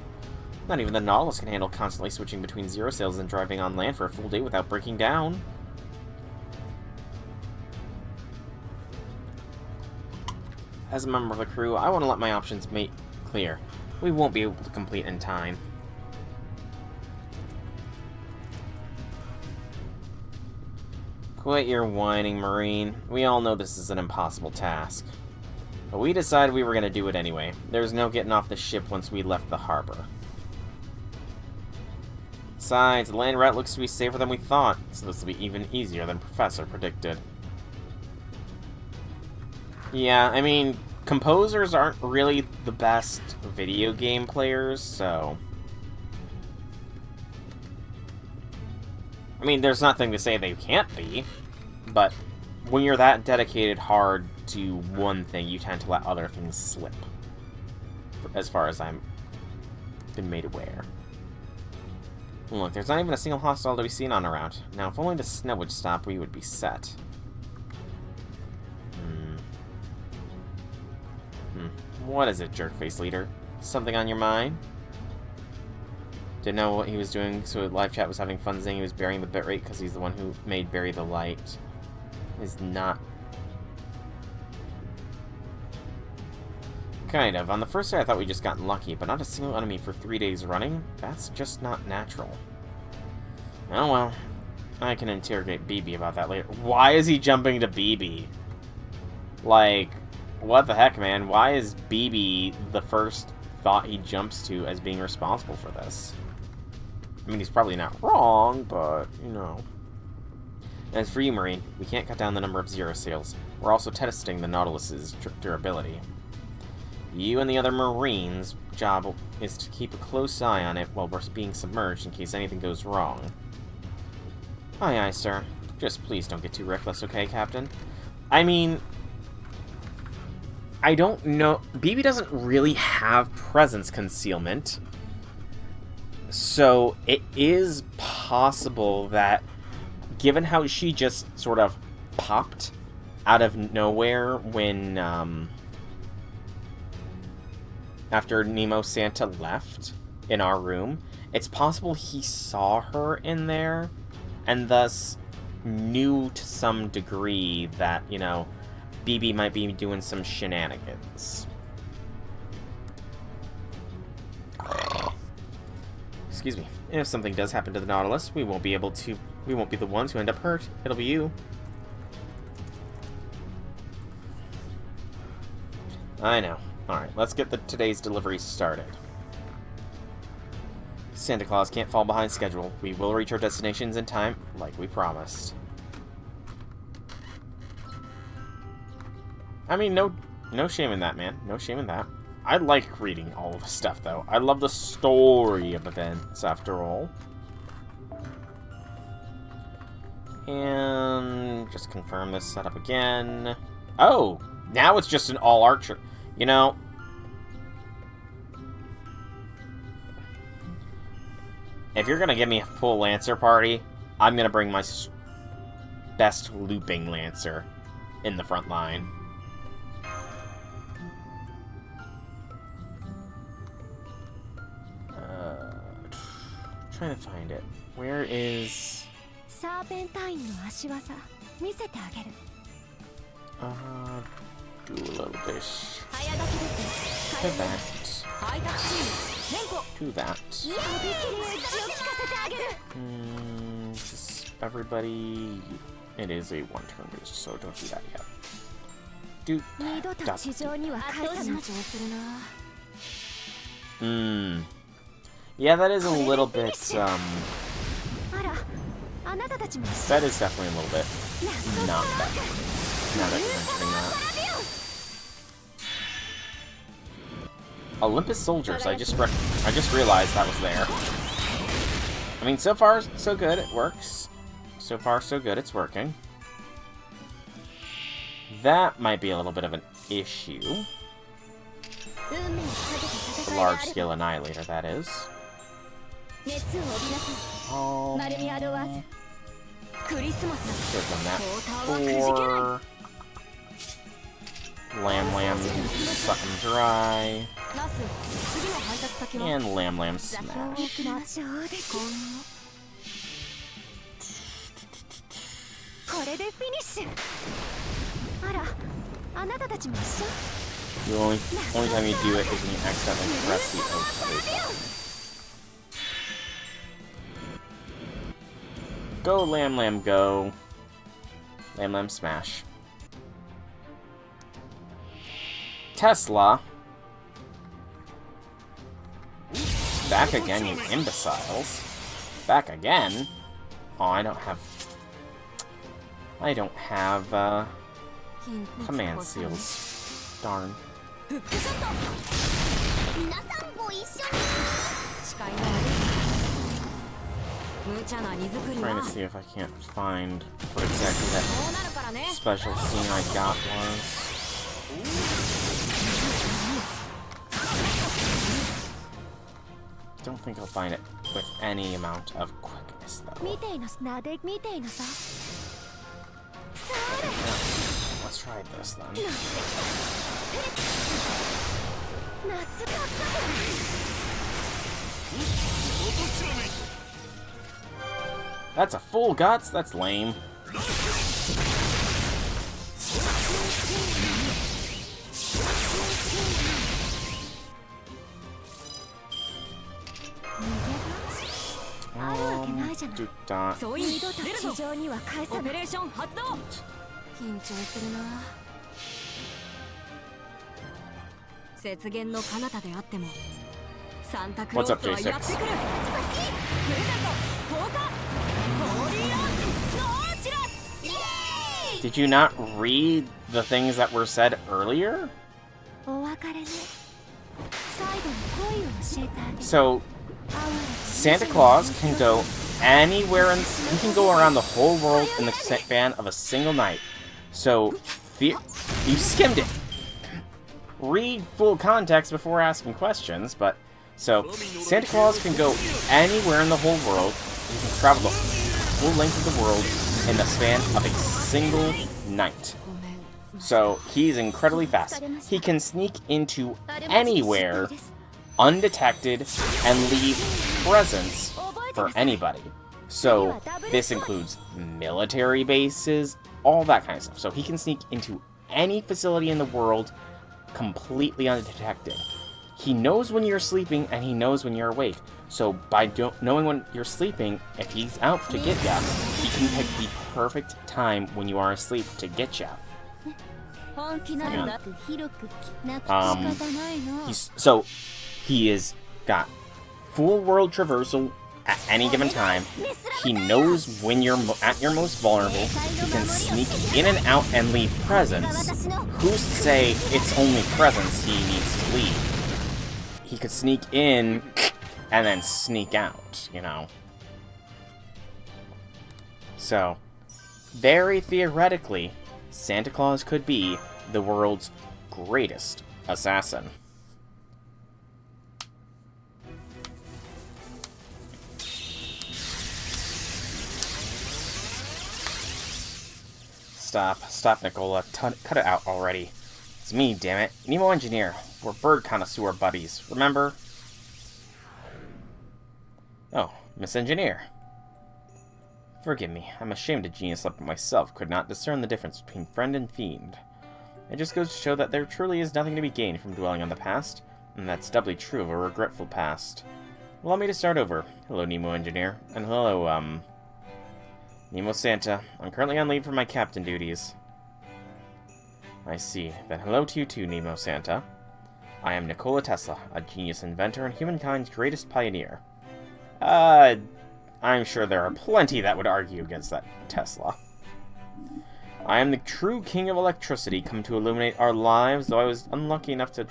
Not even the Nautilus can handle constantly switching between zero sails and driving on land for a full day without breaking down. As a member of the crew, I want to let my options make clear. We won't be able to complete in time. Quit your whining, Marine. We all know this is an impossible task. But we decided we were going to do it anyway. There's no getting off the ship once we left the harbor. Besides, the land route looks to be safer than we thought, so this will be even easier than Professor predicted. Yeah, I mean, composers aren't really the best video game players, so... I mean, there's nothing to say they can't be, but when you're that dedicated hard to one thing, you tend to let other things slip, as far as I've been made aware. Look, there's not even a single hostile to be seen on our route. Now, if only the snow would stop, we would be set. What is it, jerkface leader? Something on your mind? Didn't know what he was doing, so live chat was having fun saying he was burying the bitrate because he's the one who made Bury the Light. Is not... Kind of. On the first day I thought we just gotten lucky, but not a single enemy for 3 days running? That's just not natural. Oh well. I can interrogate BB about that later. Why is he jumping to BB? Like, What the heck, man? Why is BB the first thought he jumps to as being responsible for this? I mean, he's probably not wrong, but, you know. As for you, Marine, we can't cut down the number of Zero sails. We're also testing the Nautilus's durability. You and the other Marines' job is to keep a close eye on it while we're being submerged in case anything goes wrong. Aye, aye, sir. Just please don't get too reckless, okay, Captain? I mean, I don't know. BB doesn't really have presence concealment. So it is possible that, given how she just sort of popped out of nowhere when, after Nemo Santa left in our room, it's possible he saw her in there and thus knew to some degree that, you know, BB might be doing some shenanigans. Excuse me. If something does happen to the Nautilus, we won't be the ones who end up hurt. It'll be you. I know. Alright, let's get today's delivery started. Santa Claus can't fall behind schedule. We will reach our destinations in time, like we promised. I mean, no shame in that, man. No shame in that. I like reading all of the stuff, though. I love the story of events, after all. And just confirm this setup again. Oh, now it's just an all-archer. You know, if you're gonna give me a full Lancer party, I'm gonna bring my best looping Lancer in the front line. Trying to find it. Where is... do a little bit. To that. To that. Just everybody... It is a one-turn boost, so don't do that yet. Do that. Yeah, that is a little bit, that is definitely a little bit not that. Now that you're mentioning that. Olympus Soldiers, I just realized that was there. I mean, so far, so good, it works. So far, so good, it's working. That might be a little bit of an issue. The large-scale annihilator, that is. Should have done that before. Lamb, suck him dry. And Lamb smash. The only time you do it is when you accidentally press the OK button. Go, Lamb, go. Lamb, smash. Tesla. Back again, you imbeciles. Back again? Oh, I don't have, command seals. Darn. Trying to see if I can't find what exactly that special scene I got was. Don't think I'll find it with any amount of quickness, though. Let's try this, then. That's a full guts? That's lame. Do that. What's up, J6? Did you not read the things that were said earlier? So, Santa Claus can go anywhere, and he can go around the whole world in the span of a single night. So, you skimmed it. Read full context before asking questions, but... So, Santa Claus can go anywhere in the whole world. He can travel the full length of the world in the span of a single night. So, he's incredibly fast. He can sneak into anywhere undetected and leave presents for anybody. So, this includes military bases, all that kind of stuff. So, he can sneak into any facility in the world completely undetected. He knows when you're sleeping, and he knows when you're awake. So, by knowing when you're sleeping, if he's out to get ya, he can pick the perfect time when you are asleep to get ya. He is got full world traversal at any given time. He knows when you're at your most vulnerable. He can sneak in and out and leave presents. Who's to say it's only presents he needs to leave? He could sneak in and then sneak out, you know. So, very theoretically, Santa Claus could be the world's greatest assassin. Stop, Nicola. Cut it out already. It's me, damn it. Nemo Engineer. We're bird connoisseur buddies, remember? Oh, Miss Engineer. Forgive me, I'm ashamed a genius like myself could not discern the difference between friend and fiend. It just goes to show that there truly is nothing to be gained from dwelling on the past, and that's doubly true of a regretful past. Allow me to start over. Hello, Nemo Engineer. And hello, Nemo Santa. I'm currently on leave from my captain duties. I see. Then hello to you too, Nemo Santa. I am Nikola Tesla, a genius inventor and humankind's greatest pioneer. I'm sure there are plenty that would argue against that, Tesla. I am the true king of electricity, come to illuminate our lives, though I was unlucky enough to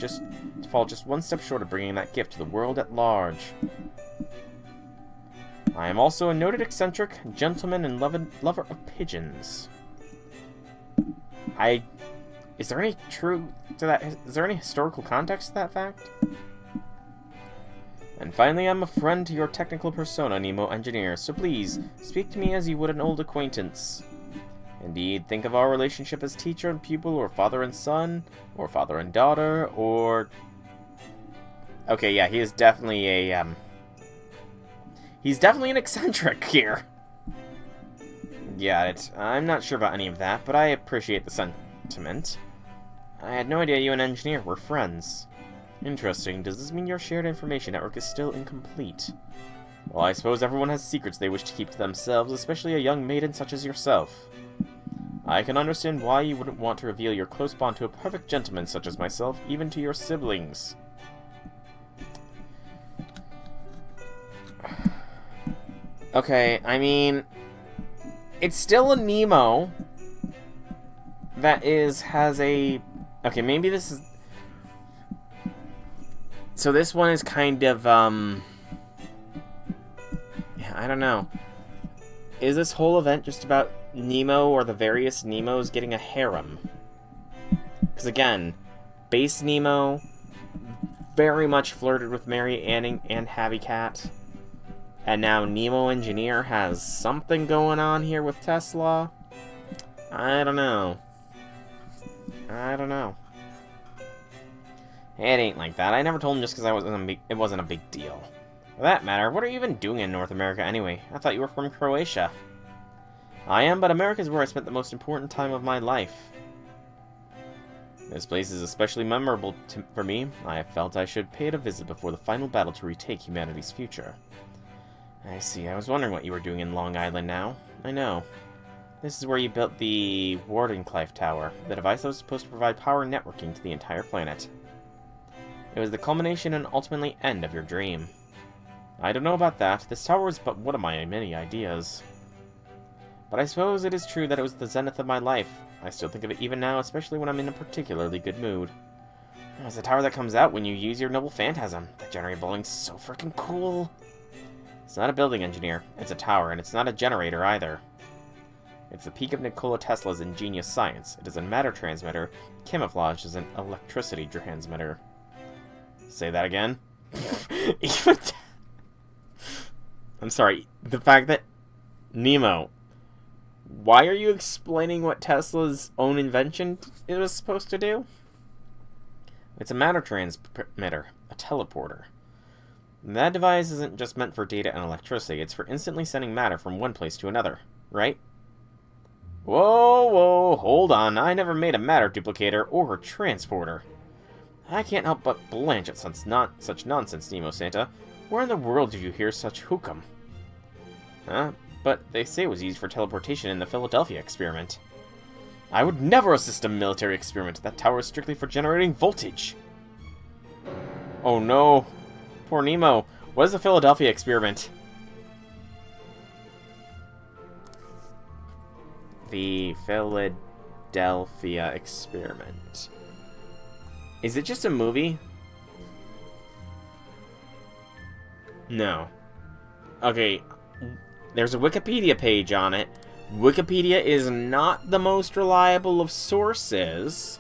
fall just one step short of bringing that gift to the world at large. I am also a noted eccentric, gentleman, and lover of pigeons. Is there any truth to that? Is there any historical context to that fact? And finally, I'm a friend to your technical persona, Nemo Engineer, so please, speak to me as you would an old acquaintance. Indeed, think of our relationship as teacher and pupil, or father and son, or father and daughter, or... Okay, yeah, he is definitely a, he's definitely an eccentric here. Got it. I'm not sure about any of that, but I appreciate the sentiment. I had no idea you and Engineer were friends. Interesting. Does this mean your shared information network is still incomplete? Well, I suppose everyone has secrets they wish to keep to themselves, especially a young maiden such as yourself. I can understand why you wouldn't want to reveal your close bond to a perfect gentleman such as myself, even to your siblings. Okay, I mean... It's still a Nemo that has a... Okay, maybe this is... So this one is kind of, yeah, I don't know. Is this whole event just about Nemo or the various Nemos getting a harem? Because again, base Nemo very much flirted with Mary Anning and Happy Cat. And now Nemo Engineer has something going on here with Tesla. I don't know. It ain't like that. I never told him just because it wasn't a big deal. For that matter, what are you even doing in North America anyway? I thought you were from Croatia. I am, but America's where I spent the most important time of my life. This place is especially memorable for me. I felt I should pay it a visit before the final battle to retake humanity's future. I see. I was wondering what you were doing in Long Island now. I know. This is where you built the Wardenclyffe Tower, the device that was supposed to provide power and networking to the entire planet. It was the culmination and ultimately end of your dream. I don't know about that. This tower was but one of my many ideas. But I suppose it is true that it was the zenith of my life. I still think of it even now, especially when I'm in a particularly good mood. It's the tower that comes out when you use your noble phantasm. That generator building's so freaking cool. It's not a building engineer. It's a tower, and it's not a generator either. It's the peak of Nikola Tesla's ingenious science. It is a matter transmitter, camouflaged as an electricity transmitter. Say that again? I'm sorry. The fact that... Nemo, why are you explaining what Tesla's own invention it was supposed to do? It's a matter transmitter, a teleporter. That device isn't just meant for data and electricity, it's for instantly sending matter from one place to another, right? Whoa, hold on. I never made a matter duplicator or a transporter. I can't help but blanch at such nonsense, Nemo Santa. Where in the world did you hear such hook'em? Huh? But they say it was used for teleportation in the Philadelphia experiment. I would never assist a military experiment. That tower is strictly for generating voltage. Oh no. Poor Nemo. What is the Philadelphia experiment? The Philadelphia experiment. Is it just a movie? No. Okay. There's a Wikipedia page on it. Wikipedia is not the most reliable of sources.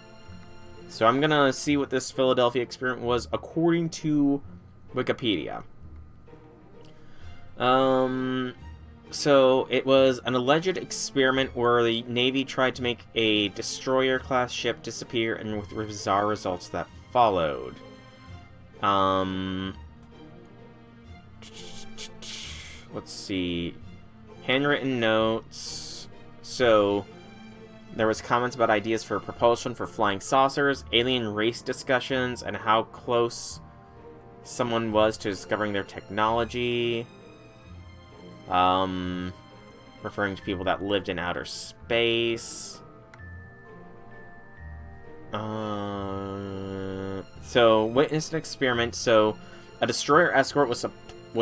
So I'm gonna see what this Philadelphia experiment was according to Wikipedia. So it was an alleged experiment where the Navy tried to make a destroyer-class ship disappear, and with bizarre results that followed. Let's see. Handwritten notes. So there was comments about ideas for propulsion for flying saucers, alien race discussions, and how close someone was to discovering their technology. Referring to people that lived in outer space. So witnessed an experiment. So a destroyer escort was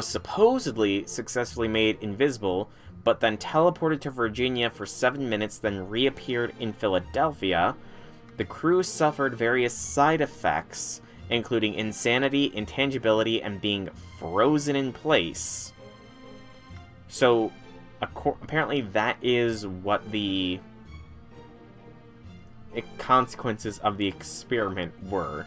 supposedly successfully made invisible, but then teleported to Virginia for 7 minutes, then reappeared in Philadelphia. The crew suffered various side effects, including insanity, intangibility, and being frozen in place. So, apparently that is what the consequences of the experiment were.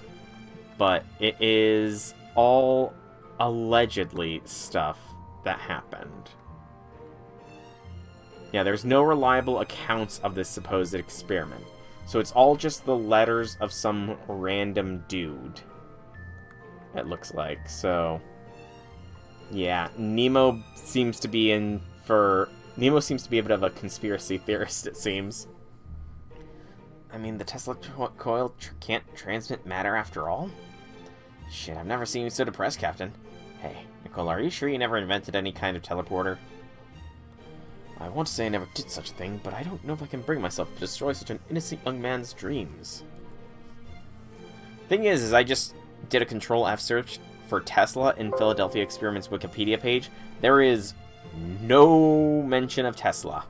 But it is all allegedly stuff that happened. Yeah, there's no reliable accounts of this supposed experiment. So it's all just the letters of some random dude. It looks like. So yeah, Nemo seems to be a bit of a conspiracy theorist, it seems. I mean, the Tesla coil can't transmit matter after all? Shit, I've never seen you so depressed, Captain. Hey, Nicole, are you sure you never invented any kind of teleporter? I want to say I never did such a thing, but I don't know if I can bring myself to destroy such an innocent young man's dreams. Thing is I just did a Control-F search for Tesla in Philadelphia Experiment's Wikipedia page. There is no mention of Tesla.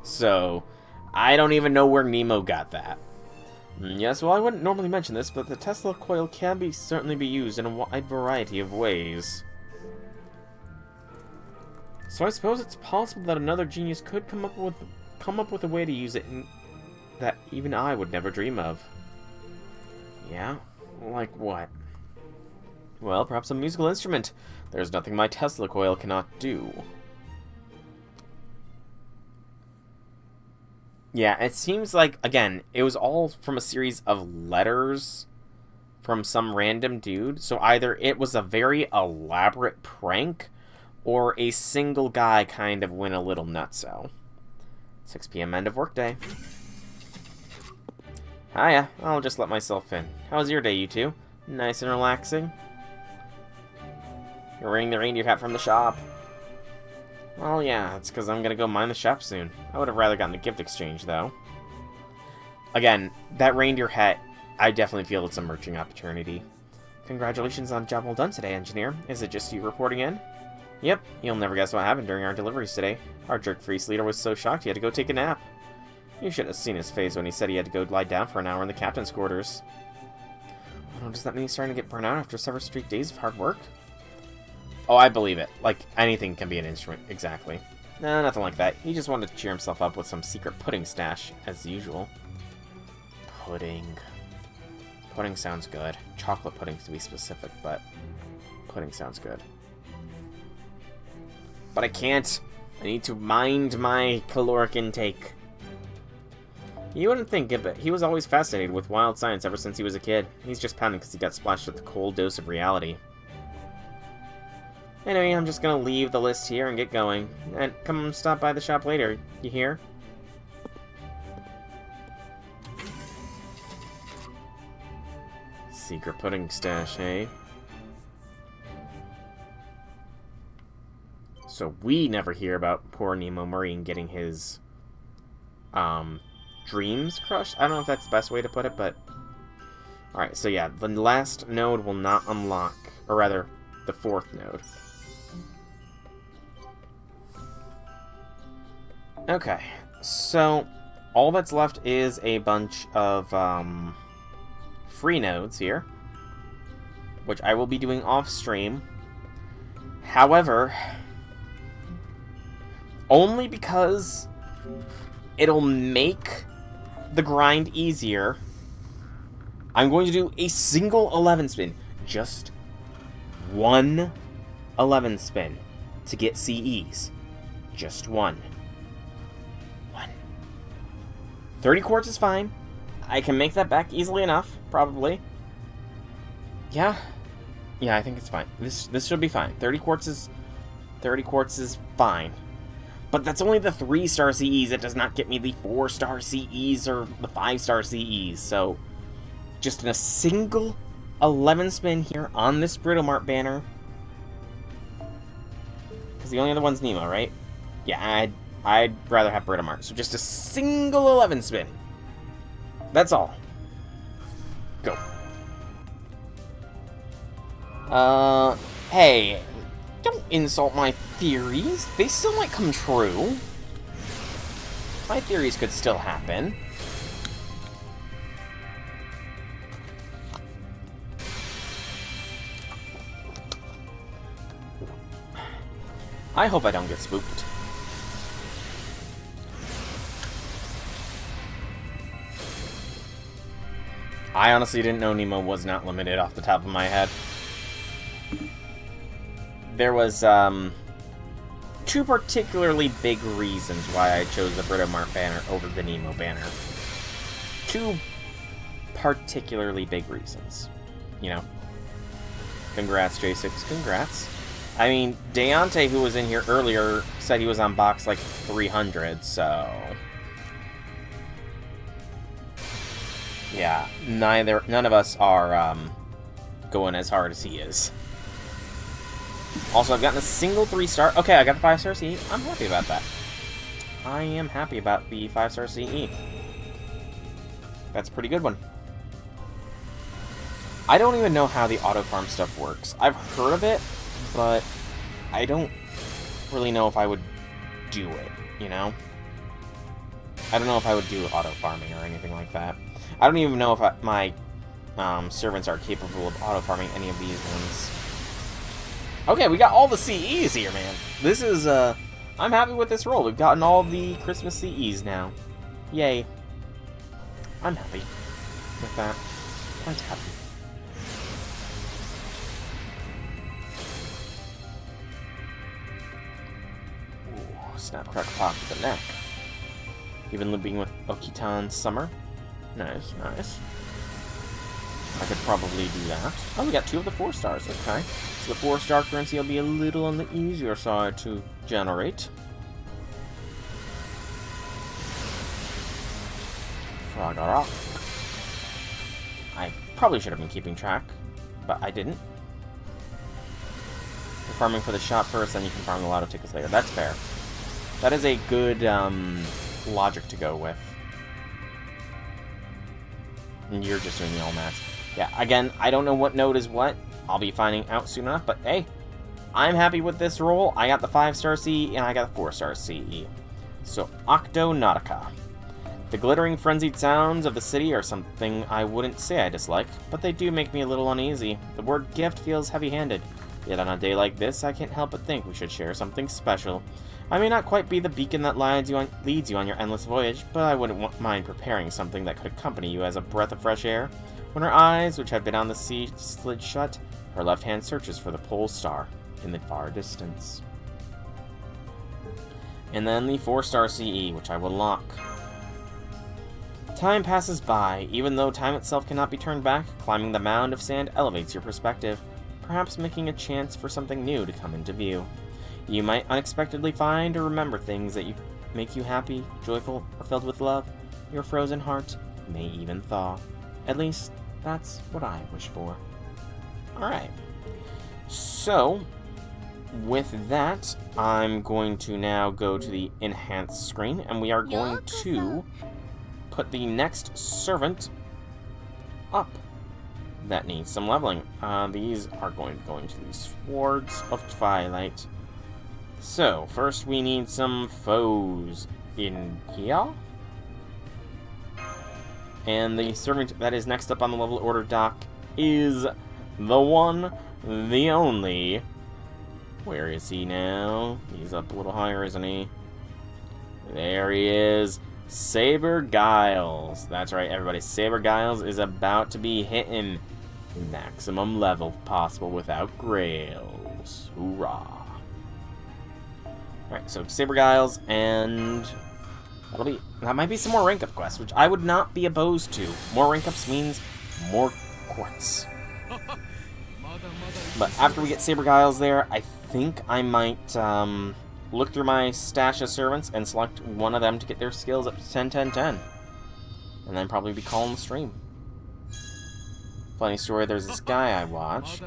So, I don't even know where Nemo got that. Yes, well, I wouldn't normally mention this, but the Tesla coil can certainly be used in a wide variety of ways. So I suppose it's possible that another genius could come up with a way to use it that even I would never dream of. Yeah? Like what? Well, perhaps a musical instrument. There's nothing my Tesla coil cannot do. Yeah, it seems like, again, it was all from a series of letters from some random dude. So either it was a very elaborate prank, or a single guy kind of went a little nutso. 6 p.m. end of workday. Hiya, I'll just let myself in. How was your day, you two? Nice and relaxing? You're wearing the reindeer hat from the shop. Well, yeah, it's because I'm going to go mine the shop soon. I would have rather gotten the gift exchange, though. Again, that reindeer hat, I definitely feel it's a merching opportunity. Congratulations on a job well done today, engineer. Is it just you reporting in? Yep, you'll never guess what happened during our deliveries today. Our jerk-face leader was so shocked he had to go take a nap. You should have seen his face when he said he had to go lie down for an hour in the captain's quarters. Oh no, does that mean he's starting to get burnt out after several straight days of hard work? Oh, I believe it. Like, anything can be an instrument, exactly. Nah, nothing like that. He just wanted to cheer himself up with some secret pudding stash, as usual. Pudding. Pudding sounds good. Chocolate pudding to be specific, but pudding sounds good. But I can't. I need to mind my caloric intake. You wouldn't think it, but he was always fascinated with wild science ever since he was a kid. He's just pounding because he got splashed with a cold dose of reality. Anyway, I'm just gonna leave the list here and get going. And come stop by the shop later, you hear? Secret pudding stash, eh? So we never hear about poor Nemo Marine getting his, dreams crushed? I don't know if that's the best way to put it, but... Alright, so yeah, the last node will not unlock, or rather, the fourth node. Okay, so all that's left is a bunch of, free nodes here, which I will be doing off-stream. However, only because it'll make the grind easier, I'm going to do a single 11 spin. Just one 11 spin to get CEs. Just one. 30 quartz is fine. I can make that back easily enough, probably. Yeah. Yeah, I think it's fine. This should be fine. 30 quartz is fine. But that's only the 3-star CEs. It does not get me the 4-star CEs or the 5-star CEs. So, just in a single 11 spin here on this Britomart banner. Because the only other one's Nemo, right? Yeah, I'd rather have Britomart. So just a single 11 spin. That's all. Go. Hey, don't insult my theories. They still might come true. My theories could still happen. I hope I don't get spooked. I honestly didn't know Nemo was not limited off the top of my head. There was, two particularly big reasons why I chose the Britomart banner over the Nemo banner. Two particularly big reasons. You know? Congrats, J6. Congrats. I mean, Deontay, who was in here earlier, said he was on box, like, 300, so... Yeah, none of us are, going as hard as he is. Also, I've gotten a single 3-star... Okay, I got the 5-star CE. I'm happy about that. I am happy about the 5-star CE. That's a pretty good one. I don't even know how the auto farm stuff works. I've heard of it, but I don't really know if I would do it, you know? I don't know if I would do auto farming or anything like that. I don't even know if my servants are capable of auto farming any of these ones. Okay, we got all the CEs here, man. This is, I'm happy with this roll. We've gotten all the Christmas CEs now. Yay. I'm happy with that. Quite happy. Ooh, snap, crack, pop to the neck. Even living with Okitan Summer. Nice, nice. I could probably do that. Oh, we got 2 of the 4 stars. Okay. So the 4-star currency will be a little on the easier side to generate. Frogger. I probably should have been keeping track, but I didn't. You're farming for the shop first, then you can farm the lotto tickets later. That's fair. That is a good logic to go with. And you're just doing the all mats. Yeah, again, I don't know what node is what. I'll be finding out soon enough, but hey, I'm happy with this roll. I got the 5-star CE, and I got the 4-star CE. So, Octonautica. The glittering, frenzied sounds of the city are something I wouldn't say I dislike, but they do make me a little uneasy. The word gift feels heavy-handed. Yet on a day like this, I can't help but think we should share something special. I may not quite be the beacon that leads you on your endless voyage, but I wouldn't mind preparing something that could accompany you as a breath of fresh air. When her eyes, which had been on the sea, slid shut, her left hand searches for the pole star in the far distance. And then the 4-star CE, which I will lock. Time passes by. Even though time itself cannot be turned back, climbing the mound of sand elevates your perspective, perhaps making a chance for something new to come into view. You might unexpectedly find or remember things that make you happy, joyful, or filled with love. Your frozen heart may even thaw. At least, that's what I wish for. Alright. So, with that, I'm going to now go to the enhanced screen, and we are going to put the next servant up that needs some leveling. These are going to go into the Swords of Twilight. So, first we need some foes in here. And the servant that is next up on the level order dock is the one, the only. Where is he now? He's up a little higher, isn't he? There he is. Saber Giles. That's right, everybody. Saber Giles is about to be hitting maximum level possible without grails. Hoorah. Alright, so Saber Giles, and that might be some more rank up quests, which I would not be opposed to. More rank ups means more quartz. But after we get Saber Giles there, I think I might look through my stash of servants and select one of them to get their skills up to 10, 10, 10. And then probably be calling the stream. Funny story, there's this guy I watch.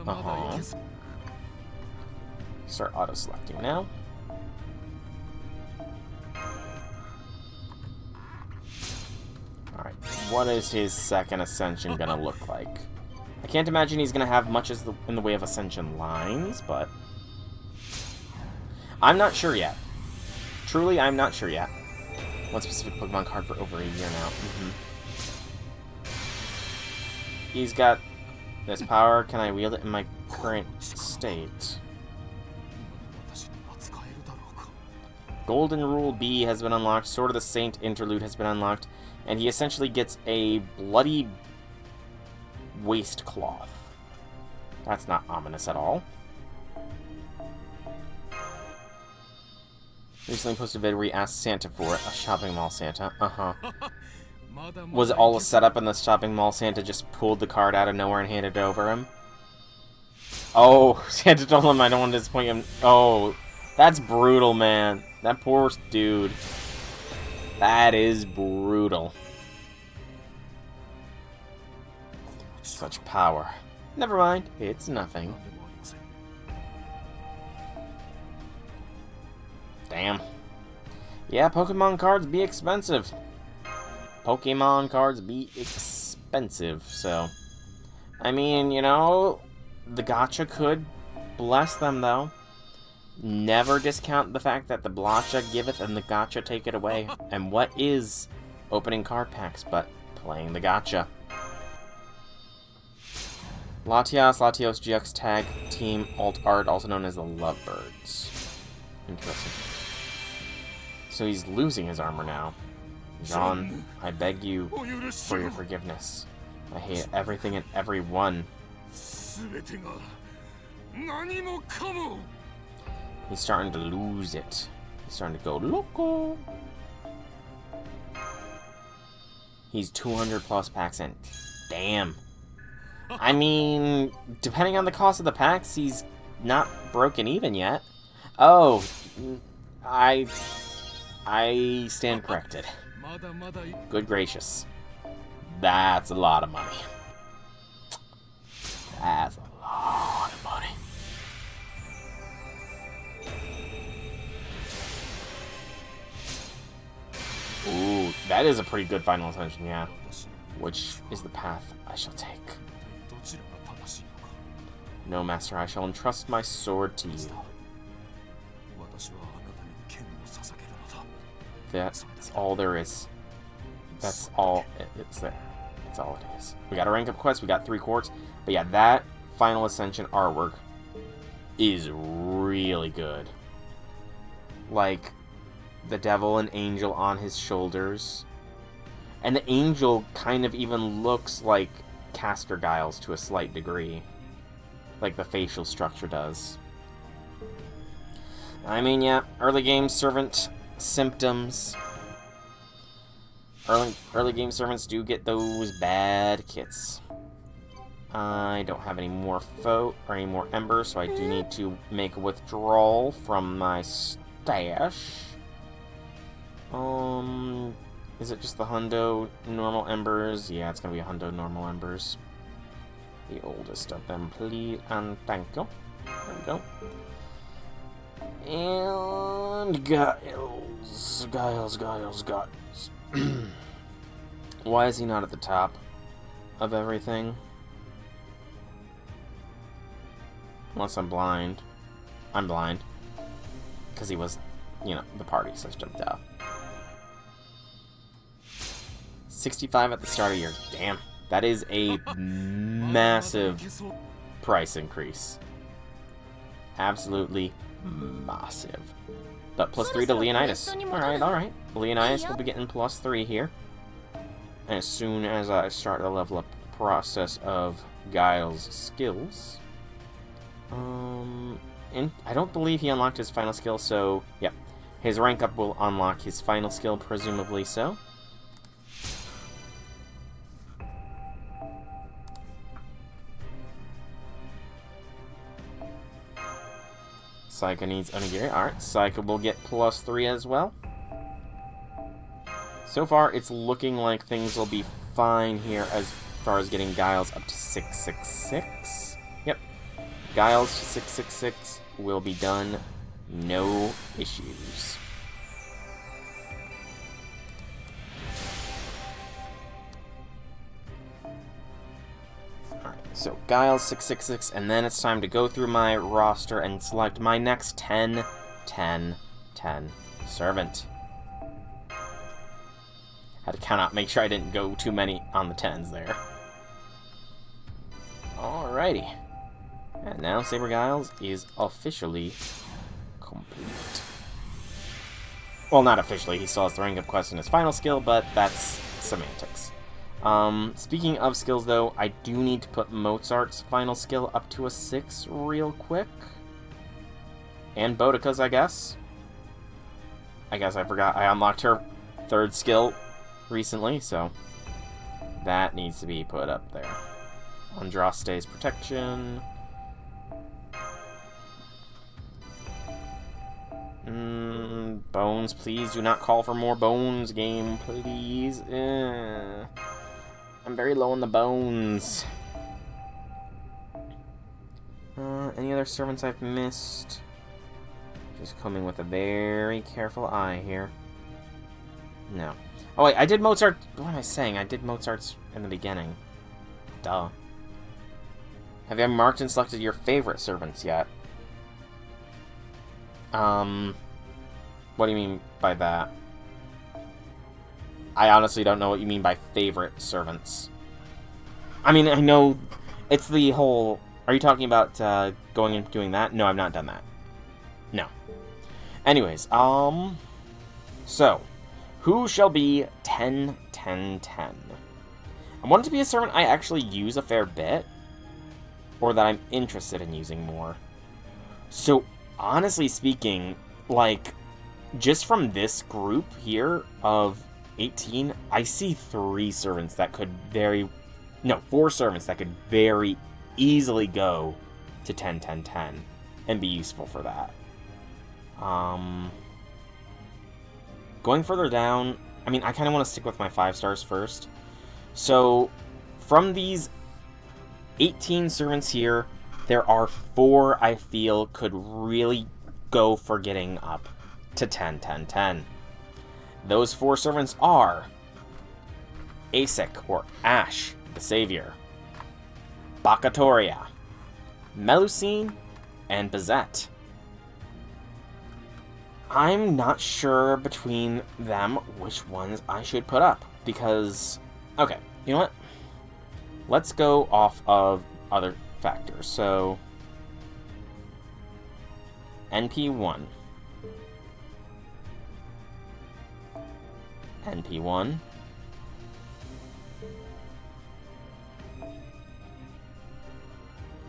Start auto-selecting now. Alright, what is his second ascension gonna look like? I can't imagine he's gonna have much in the way of ascension lines, but I'm not sure yet. Truly, I'm not sure yet. One specific Pokemon card for over a year now. He's got this power. Can I wield it in my current state? Golden Rule B has been unlocked. Sword of the Saint Interlude has been unlocked. And he essentially gets a bloody waist cloth. That's not ominous at all. Recently posted a video where he asked Santa for it. A shopping mall Santa. Was it all a setup and the shopping mall Santa just pulled the card out of nowhere and handed it over him? Oh, Santa told him I don't want to disappoint him. Oh, that's brutal, man. That poor dude. That is brutal. Such power. Never mind, it's nothing. Damn. Yeah, Pokemon cards be expensive. Pokemon cards be expensive, so... I mean, you know, the gacha could bless them, though. Never discount the fact that the Blacha giveth and the gacha take it away. And what is opening card packs but playing the gacha? Latios GX Tag Team Alt Art, also known as the Lovebirds. Interesting. So he's losing his armor now. Jean, I beg you for your forgiveness. I hate everything and everyone. He's starting to lose it. He's starting to go loco. He's 200 plus packs in. Damn. I mean, depending on the cost of the packs, he's not broken even yet. Oh, I stand corrected. Good gracious. That's a lot of money. That's a lot of money. Ooh, that is a pretty good final ascension, yeah. Which is the path I shall take. No, master, I shall entrust my sword to you. That's all there is. That's all it's there. That's all it is. We got a rank up quest, we got 3 quartz. But yeah, that Final Ascension artwork is really good. Like, the devil and angel on his shoulders. And the angel kind of even looks like Caster Giles to a slight degree. Like the facial structure does. I mean, yeah, early game servant symptoms. Early game servants do get those bad kits. I don't have any more any more embers, so I do need to make a withdrawal from my stash. Is it just the hundo normal embers? Yeah, it's gonna be a hundo normal embers. The oldest of them, please, and thank you. There we go. And Giles. Why is he not at the top of everything? Unless I'm blind. I'm blind. Because he was, you know, the party system, duh. 65 at the start of the year. Damn. That is a massive price increase. Absolutely massive. But +3 to Leonidas. Alright. Leonidas will be getting +3 here. As soon as I start the level up process of Giles' skills. And I don't believe he unlocked his final skill, so yeah. His rank up will unlock his final skill, presumably so. Saika needs Onigiri. Alright, Saika will get +3 as well. So far, it's looking like things will be fine here as far as getting Giles up to 666. Yep. Giles to 666 will be done. No issues. Alright, so Giles 666, and then it's time to go through my roster and select my next 10 servant. Had to count out, make sure I didn't go too many on the 10s there. Alrighty. And now Saber Giles is officially complete. Well, not officially, he still has the rank up quest in his final skill, but that's semantics. Speaking of skills though, I do need to put Mozart's final skill up to a 6 real quick. And Boudica's, I guess. I guess I forgot I unlocked her 3rd skill recently, so that needs to be put up there. Andraste's protection. Bones, please do not call for more bones, game, please. I'm very low on the bones. Any other servants I've missed? Just coming with a very careful eye here. No. Oh wait, I did Mozart. What am I saying? I did Mozart's in the beginning. Duh. Have you marked and selected your favorite servants yet? What do you mean by that? I honestly don't know what you mean by favorite servants. I mean, I know it's the whole... Are you talking about going and doing that? No, I've not done that. No. Anyways, so, who shall be 10, 10, 10? I want it to be a servant I actually use a fair bit, or that I'm interested in using more. So, honestly speaking, like, just from this group here of 18, I see 4 servants that could very easily go to 10, 10, 10 and be useful for that. Going further down, I mean, I kind of want to stick with my 5 stars first. So, from these 18 servants here, there are 4 I feel could really go for getting up to 10, 10, 10. Those 4 servants are Asik, or Ash, the Savior, Bakatoria, Melusine and Bazette. I'm not sure between them which ones I should put up, because... Okay, you know what? Let's go off of other factors. So... NP1. NP1.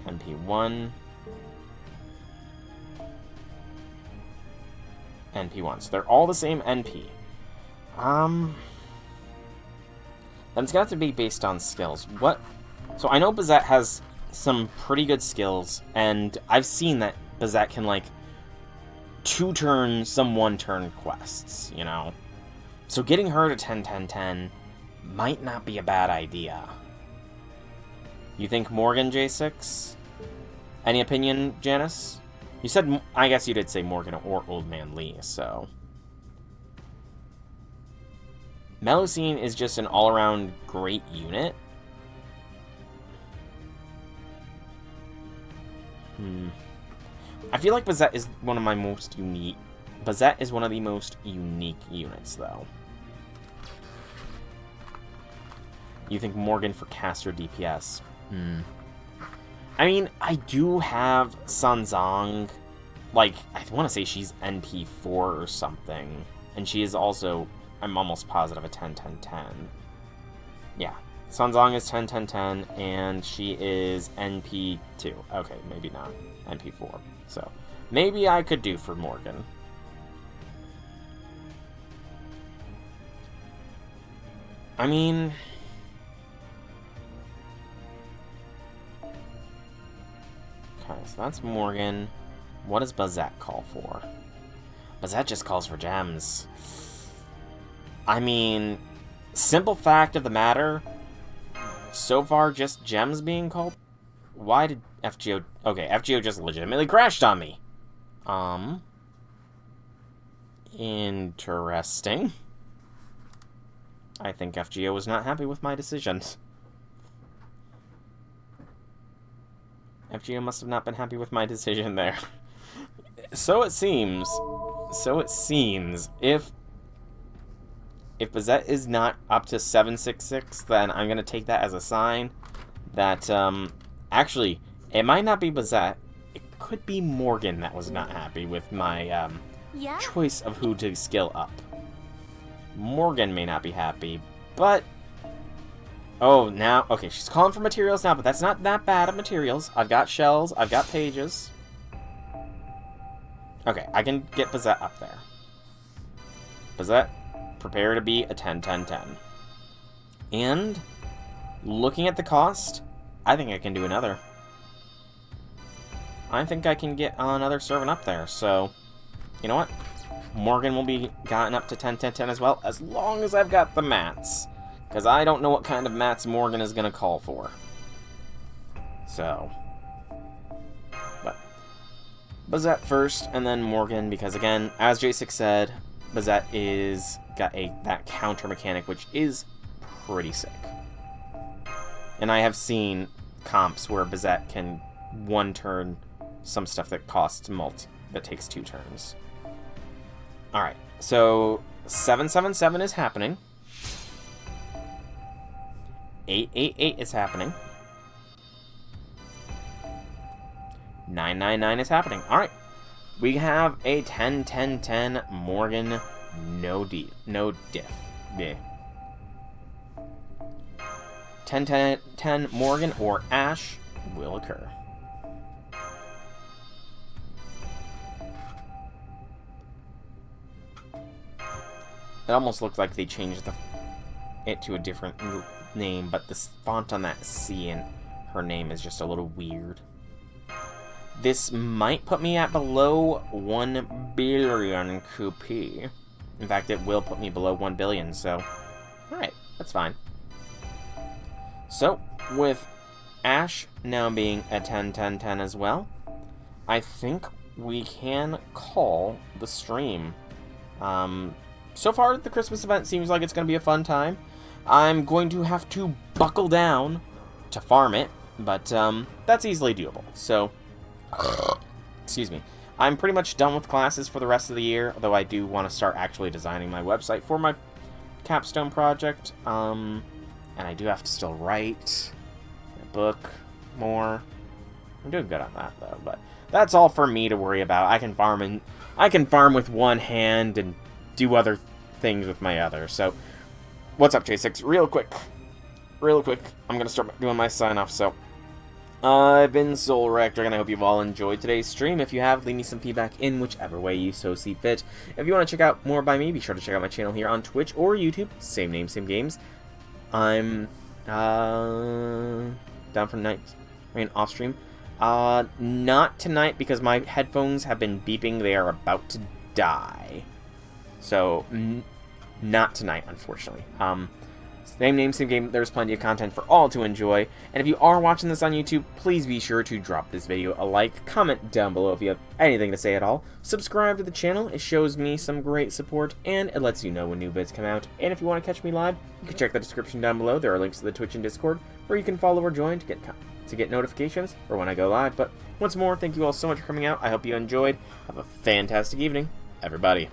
NP1. NP1. So they're all the same NP. Then it's got to be based on skills. What? So I know Bazette has some pretty good skills, and I've seen that Bazette can, like, 2-turn some 1-turn quests, you know? So getting her to 10-10-10 might not be a bad idea. You think Morgan, J6? Any opinion, Janice? You said, I guess you did say Morgan or Old Man Lee, so... Melusine is just an all-around great unit. I feel like Bazette is one of my most unique... Bazette is one of the most unique units, though. You think Morgan for caster DPS? I mean, I do have Sanzang. Like, I want to say she's NP4 or something. And she is also, I'm almost positive, a 10-10-10. Yeah. Sanzang is 10-10-10, and she is NP2. Okay, maybe not. NP4. So, maybe I could do for Morgan. I mean... Okay, so that's Morgan. What does Bazette call for? Bazette just calls for gems. I mean, simple fact of the matter, so far just gems being called? Why did FGO... Okay, FGO just legitimately crashed on me. Interesting. I think FGO was not happy with my decisions. FGO must have not been happy with my decision there. So it seems. If Bazette is not up to 766, then I'm going to take that as a sign that, actually, it might not be Bazette. It could be Morgan that was not happy with my, choice of who to skill up. Morgan may not be happy, but... Oh, now... Okay, she's calling for materials now, but that's not that bad of materials. I've got shells, I've got pages. Okay, I can get Bazette up there. Bazette, prepare to be a 10-10-10. And, looking at the cost, I think I can do another. I think I can get another servant up there, so... You know what? Morgan will be gotten up to 10-10-10 as well, as long as I've got the mats. Because I don't know what kind of mats Morgan is going to call for. So. But. Bazette first, and then Morgan, because again, as J6 said, Bazette is got that counter mechanic, which is pretty sick. And I have seen comps where Bazette can 1-turn some stuff that costs that takes 2 turns. Alright, so 777 is happening. 888 is happening. 999 is happening. Alright. We have a 10-10-10 Morgan no diff. Yeah. 10-10-10 Morgan or Ash will occur. It almost looks like they changed it to a different name, but the font on that C and her name is just a little weird. This might put me at below 1 billion QP. In fact, it will put me below 1 billion, so... Alright, that's fine. So, with Ash now being a 10-10-10 as well, I think we can call the stream. So far, the Christmas event seems like it's going to be a fun time. I'm going to have to buckle down to farm it, But that's easily doable. So, excuse me. I'm pretty much done with classes for the rest of the year, though I do want to start actually designing my website for my capstone project. And I do have to still write a book more. I'm doing good on that though, but that's all for me to worry about. I can farm with one hand and do other things with my other. So, what's up, J6? Real quick, I'm gonna start doing my sign off. So, I've been Soul Dragon. I hope you've all enjoyed today's stream. If you have, leave me some feedback in whichever way you so see fit. If you want to check out more by me, be sure to check out my channel here on Twitch or YouTube. Same name, same games. I'm down for night, off stream. Not tonight because my headphones have been beeping. They are about to die. So, not tonight, unfortunately. Same name, same game. There's plenty of content for all to enjoy. And if you are watching this on YouTube, please be sure to drop this video a like, comment down below if you have anything to say at all. Subscribe to the channel. It shows me some great support, and it lets you know when new vids come out. And if you want to catch me live, you can check the description down below. There are links to the Twitch and Discord, where you can follow or join to get notifications for when I go live. But once more, thank you all so much for coming out. I hope you enjoyed. Have a fantastic evening, everybody.